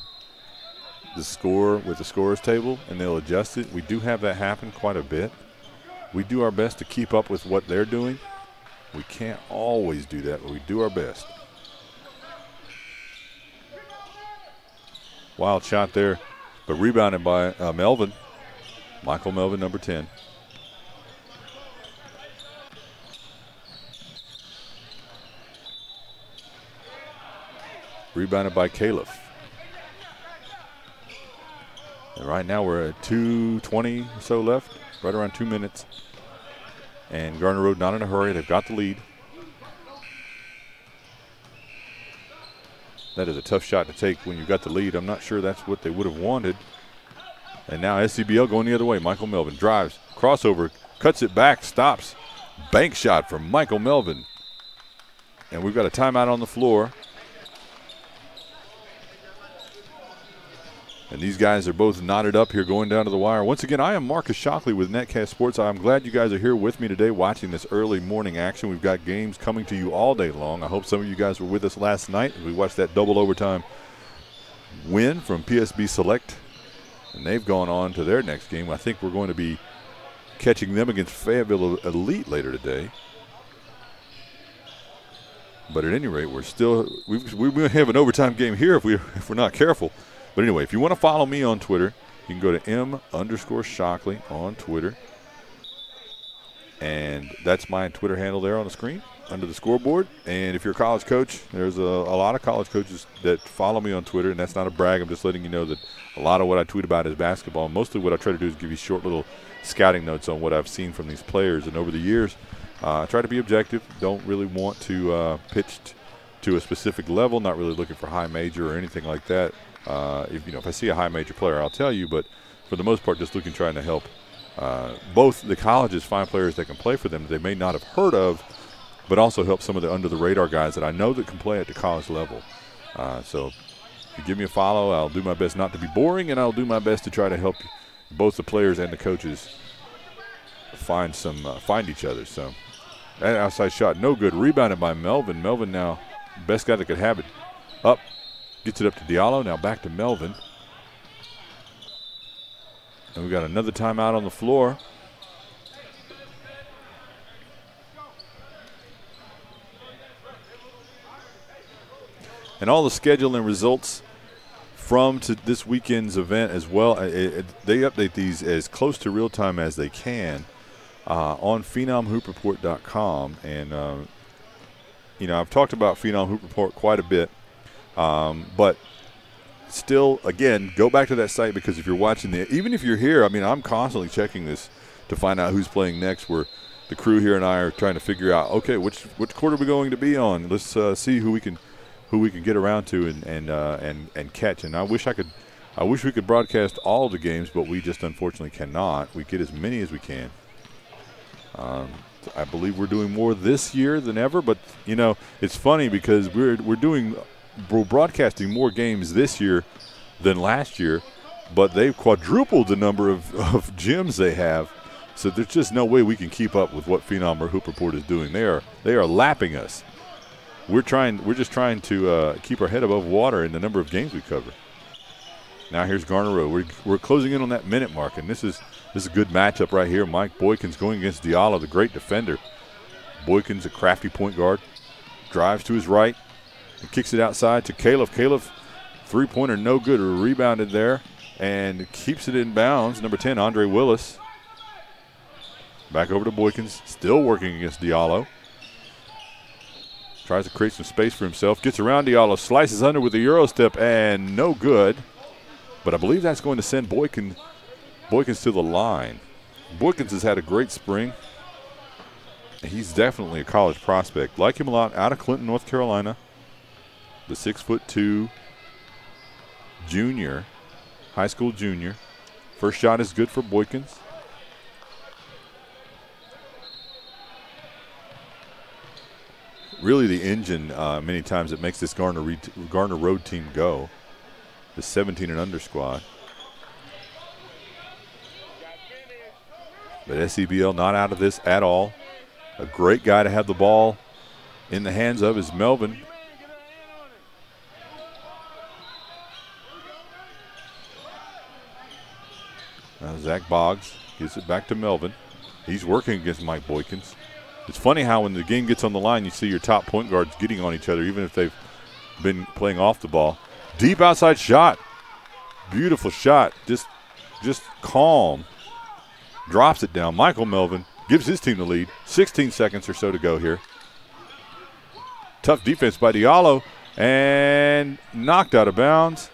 the score with the scorer's table, and they'll adjust it. We do have that happen quite a bit. We do our best to keep up with what they're doing. We can't always do that, but we do our best. Wild shot there, but rebounded by Melvin. Michael Melvin, number 10. Rebounded by Kalaf. And right now we're at 2:20 or so left, right around 2 minutes. And Garner Road not in a hurry. They've got the lead. That is a tough shot to take when you've got the lead. I'm not sure that's what they would have wanted. And now SCBL going the other way. Michael Melvin drives, crossover, cuts it back, stops. Bank shot from Michael Melvin. And we've got a timeout on the floor. And these guys are both knotted up here going down to the wire. Once again, I am Marcus Shockley with Netcast Sports. I'm glad you guys are here with me today watching this early morning action. We've got games coming to you all day long. I hope some of you guys were with us last night as we watched that double overtime win from PSB Select. And they've gone on to their next game. I think we're going to be catching them against Fayetteville Elite later today. But at any rate, we may have an overtime game here if we're not careful. But anyway, if you want to follow me on Twitter, you can go to M_Shockley on Twitter. And that's my Twitter handle there on the screen under the scoreboard. And if you're a college coach, there's a lot of college coaches that follow me on Twitter, and that's not a brag. I'm just letting you know that a lot of what I tweet about is basketball. Mostly what I try to do is give you short little scouting notes on what I've seen from these players. And over the years, I try to be objective. Don't really want to pitch to a specific level, not really looking for high major or anything like that. If I see a high major player, I'll tell you, but for the most part, just trying to help both the colleges find players that can play for them that they may not have heard of, but also help some of the under-the-radar guys that I know that can play at the college level. So if you give me a follow, I'll do my best not to be boring, and I'll do my best to try to help both the players and the coaches find each other. So that outside shot, no good. Rebounded by Melvin. Melvin now, best guy that could have it. Up. Gets it up to Diallo, now back to Melvin. And we've got another timeout on the floor. And all the schedule and results from this weekend's event as well, they update these as close to real time as they can on PhenomHoopReport.com. And, I've talked about Phenom Hoop Report quite a bit. But still, again, go back to that site, because if you're watching even if you're here, I'm constantly checking this to find out who's playing next. Where the crew here and I are trying to figure out, okay, which court are we going to be on? Let's see who we can get around to and catch. And I wish we could broadcast all the games, but we just unfortunately cannot. We get as many as we can. I believe we're doing more this year than ever, but it's funny because we're broadcasting more games this year than last year, but they've quadrupled the number of gyms they have. So there's just no way we can keep up with what Phenom or Hoop Report is doing. They are lapping us. We're just trying to keep our head above water in the number of games we cover. Now here's Garner Road. We're closing in on that minute mark, and this is a good matchup right here. Mike Boykins going against Diallo, the great defender. Boykins, a crafty point guard, drives to his right. And kicks it outside to Kalaf. Kalaf, three-pointer, no good. Rebounded there and keeps it in bounds. Number 10, Andre Willis. Back over to Boykins, still working against Diallo. Tries to create some space for himself. Gets around Diallo. Slices under with a Euro step and no good. But I believe that's going to send Boykins to the line. Boykins has had a great spring. He's definitely a college prospect. Like him a lot, out of Clinton, North Carolina. The 6'2" junior, high school junior. First shot is good for Boykins. Really the engine many times that makes this Garner Road team go. The 17 and under squad. But SCBL not out of this at all. A great guy to have the ball in the hands of is Melvin. Zach Boggs gives it back to Melvin. He's working against Mike Boykins. It's funny how when the game gets on the line, you see your top point guards getting on each other, even if they've been playing off the ball. Deep outside shot. Beautiful shot. Just calm. Drops it down. Michael Melvin gives his team the lead. 16 seconds or so to go here. Tough defense by Diallo and knocked out of bounds.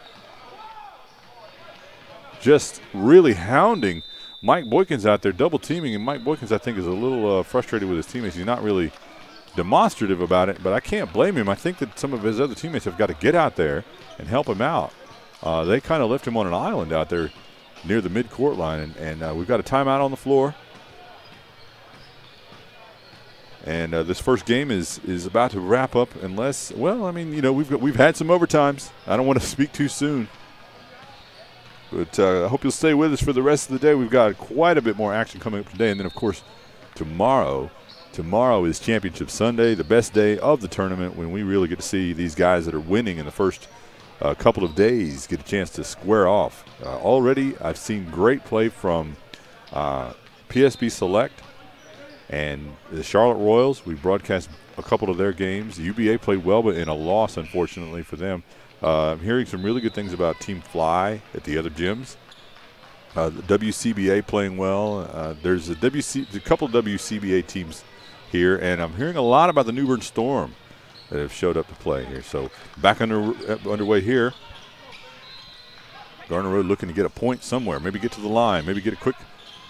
Just really hounding Mike Boykins out there, double teaming, and Mike Boykins, I think, is a little frustrated with his teammates. He's not really demonstrative about it, but I can't blame him. I think that some of his other teammates have got to get out there and help him out. They kind of left him on an island out there near the midcourt line, and we've got a timeout on the floor. And this first game is about to wrap up unless, well, I mean, you know, we've had some overtimes. I don't want to speak too soon. But I hope you'll stay with us for the rest of the day. We've got quite a bit more action coming up today. And then, of course, tomorrow is Championship Sunday, the best day of the tournament, when we really get to see these guys that are winning in the first couple of days get a chance to square off. Already I've seen great play from PSB Select and the Charlotte Royals. We broadcast a couple of their games. The UBA played well, but in a loss, unfortunately, for them. I'm hearing some really good things about Team Fly at the other gyms. The WCBA playing well. There's a couple of WCBA teams here, and I'm hearing a lot about the New Bern Storm that have showed up to play here. So back underway here. Garner Road looking to get a point somewhere, maybe get to the line, maybe get a quick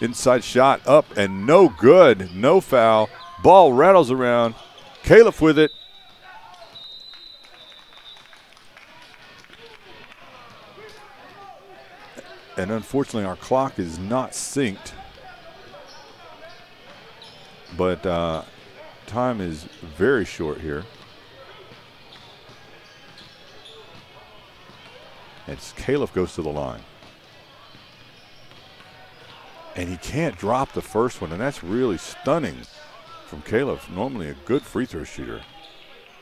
inside shot up, and no good, no foul. Ball rattles around. Kalaf with it. And unfortunately, our clock is not synced. But time is very short here. And Kalaf goes to the line. And he can't drop the first one, and that's really stunning from Kalaf. Normally a good free throw shooter.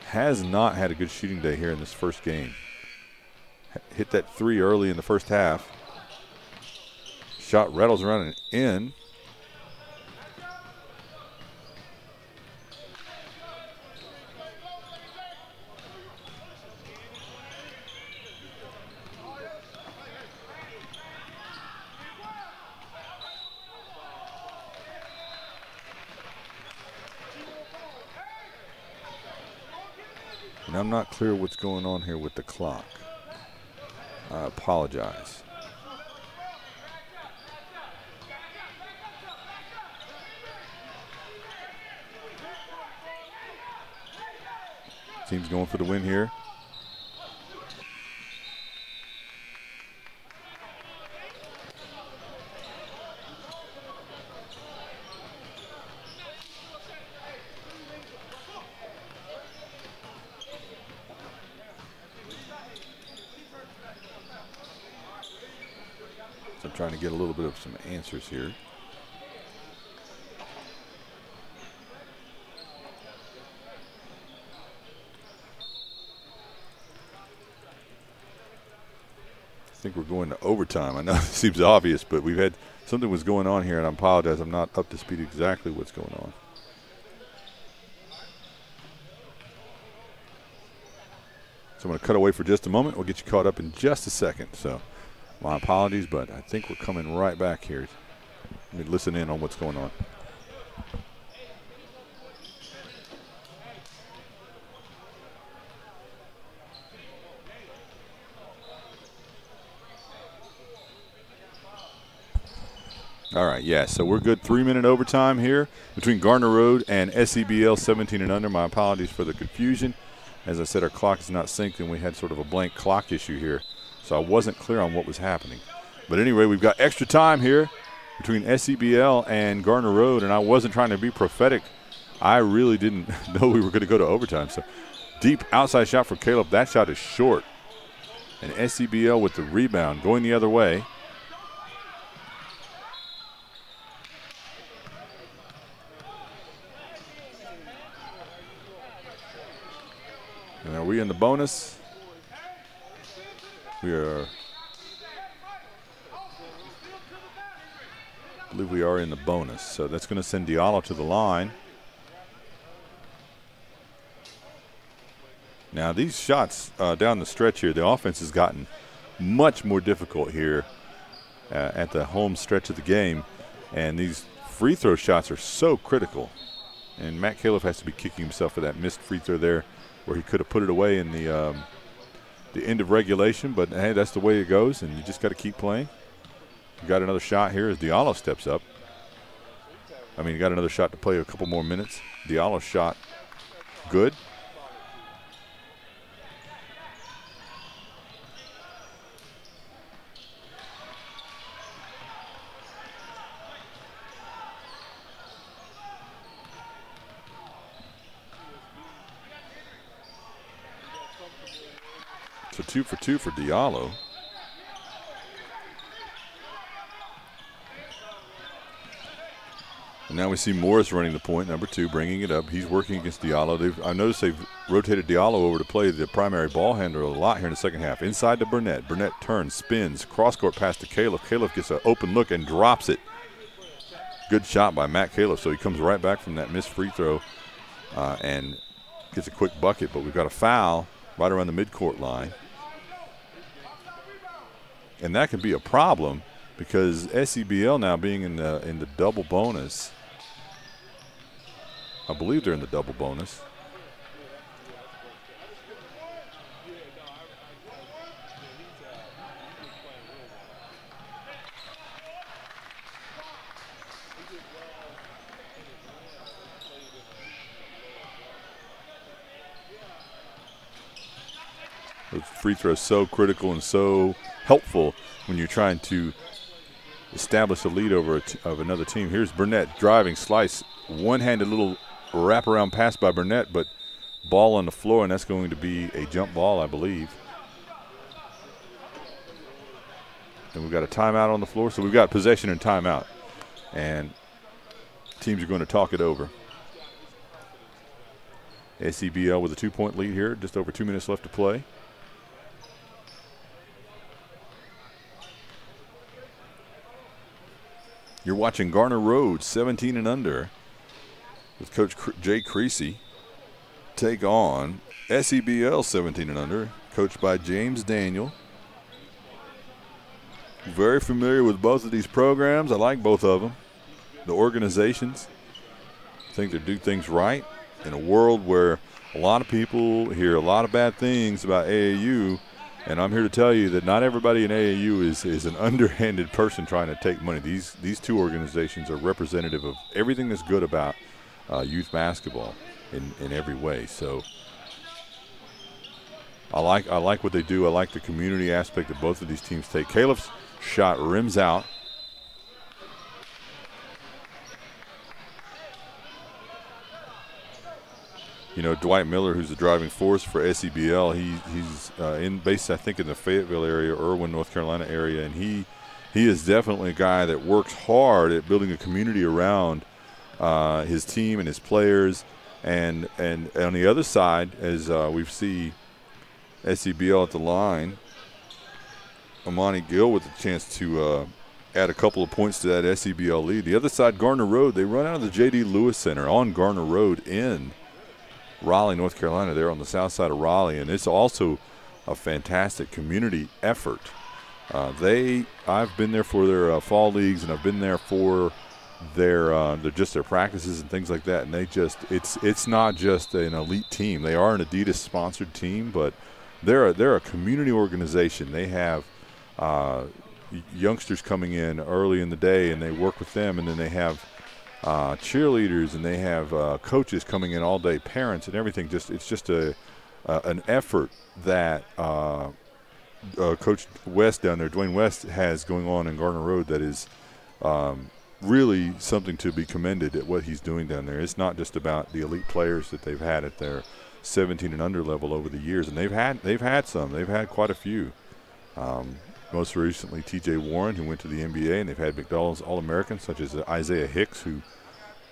Has not had a good shooting day here in this first game. Hit that three early in the first half. Shot rattles around and in. And I'm not clear what's going on here with the clock. I apologize. Team's going for the win here. So I'm trying to get a little bit of some answers here. I think we're going to overtime. I know it seems obvious, but we've had something was going on here, and I apologize. I'm not up to speed exactly what's going on. So I'm going to cut away for just a moment. We'll get you caught up in just a second. So my apologies, but I think we're coming right back here. Let me listen in on what's going on. All right, yeah, so we're good. 3-minute overtime here between Garner Road and SEBL 17 and under. My apologies for the confusion. As I said, our clock is not synced, and we had sort of a blank clock issue here, so I wasn't clear on what was happening. But anyway, we've got extra time here between SEBL and Garner Road, and I wasn't trying to be prophetic. I really didn't know we were going to go to overtime. So deep outside shot for Kalaf. That shot is short. And SCBL with the rebound going the other way. And are we in the bonus? We are. I believe we are in the bonus. So that's going to send Diallo to the line. Now these shots down the stretch here, the offense has gotten much more difficult here at the home stretch of the game. And these free throw shots are so critical. And Matt Kalaf has to be kicking himself for that missed free throw there, where he could have put it away in the end of regulation. But, hey, that's the way it goes, and you just got to keep playing. You got another shot here as Diallo steps up. I mean, you got another shot to play a couple more minutes. Diallo shot good. So 2 for 2 for Diallo. And now we see Morris running the point, number 2, bringing it up. He's working against Diallo. I noticed they've rotated Diallo over to play the primary ball handler a lot here in the second half. Inside to Burnette. Burnette turns, spins, cross-court pass to Kalaf. Kalaf gets an open look and drops it. Good shot by Matt Kalaf. So he comes right back from that missed free throw and gets a quick bucket. But we've got a foul right around the midcourt line. And that could be a problem because SEBL now being in the double bonus. I believe they're in the double bonus. Those free throws so critical and so helpful when you're trying to establish a lead over of another team. Here's Burnette driving, slice, one-handed little wraparound pass by Burnette, but ball on the floor, and that's going to be a jump ball, I believe. And we've got a timeout on the floor, so we've got possession and timeout. And teams are going to talk it over. SEBL with a 2-point lead here, just over 2 minutes left to play. You're watching Garner Road, 17 and under, with Coach Jay Creasy take on SEBL 17 and under, coached by James Daniel. Very familiar with both of these programs. I like both of them. The organizations, I think they do things right in a world where a lot of people hear a lot of bad things about AAU. And I'm here to tell you that not everybody in AAU is an underhanded person trying to take money. These two organizations are representative of everything that's good about youth basketball in every way. So I like what they do. I like the community aspect that both of these teams take. Kalaf's shot rims out. You know, Dwight Miller, who's the driving force for SEBL, he's based, I think, in the Fayetteville area, Irwin, North Carolina area, and he is definitely a guy that works hard at building a community around his team and his players. And on the other side, as we see SEBL at the line, Amani Gill with a chance to add a couple of points to that SEBL lead. The other side, Garner Road, they run out of the J.D. Lewis Center on Garner Road in Raleigh, North Carolina. They're on the south side of Raleigh, and it's also a fantastic community effort. I've been there for their fall leagues, and I've been there for their practices and things like that. And it's not just an elite team. They are an Adidas sponsored team, but they're a community organization. They have youngsters coming in early in the day, and they work with them, and then they have cheerleaders, and they have coaches coming in all day, parents and everything. It's just an effort that Coach West down there, Dwayne West, has going on in Garner Road that is really something to be commended at what he's doing down there. It's not just about the elite players that they've had at their 17 and under level over the years, and they've had some. They've had quite a few. Most recently, T.J. Warren, who went to the NBA, and they've had McDonald's All-Americans such as Isaiah Hicks, who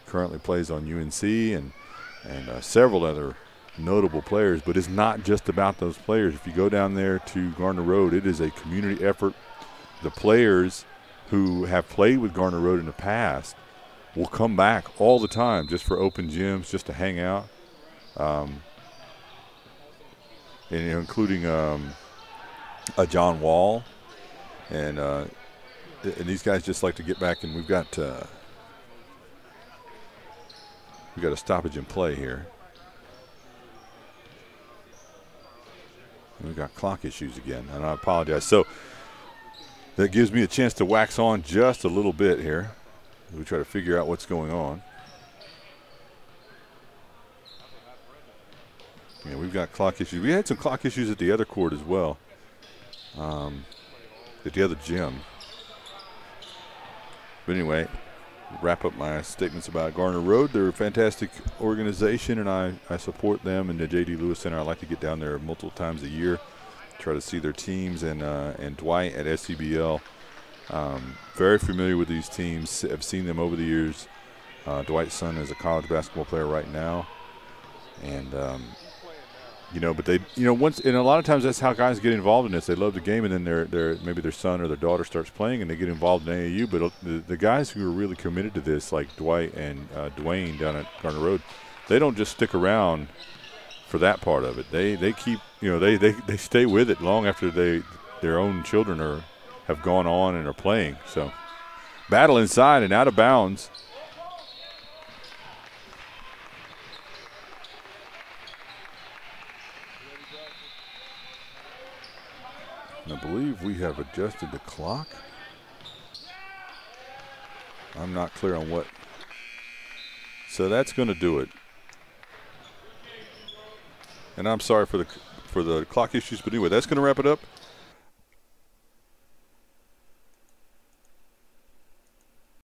currently plays on UNC, and several other notable players. But it's not just about those players. If you go down there to Garner Road, it is a community effort. The players who have played with Garner Road in the past will come back all the time just for open gyms, just to hang out, and including a John Wall, and these guys just like to get back. And we've got a stoppage in play here. We've got clock issues again, and I apologize. So that gives me a chance to wax on just a little bit here. We try to figure out what's going on. Yeah, we've got clock issues. We had some clock issues at the other court as well, at the other gym. But anyway, wrap up my statements about Garner Road. They're a fantastic organization, and I support them and the J.D. Lewis Center. I like to get down there multiple times a year, try to see their teams, and Dwight at SCBL. Very familiar with these teams. I've seen them over the years. Dwight's son is a college basketball player right now, and but they, once, and a lot of times that's how guys get involved in this. They love the game, and then maybe their son or their daughter starts playing, and they get involved in AAU. But the guys who are really committed to this, like Dwight and Dwayne down at Garner Road, they don't just stick around for that part of it. They keep, they stay with it long after their own children have gone on and are playing. So battle inside and out of bounds. I believe we have adjusted the clock. I'm not clear on what. So that's going to do it. And I'm sorry for the clock issues, but anyway, that's going to wrap it up.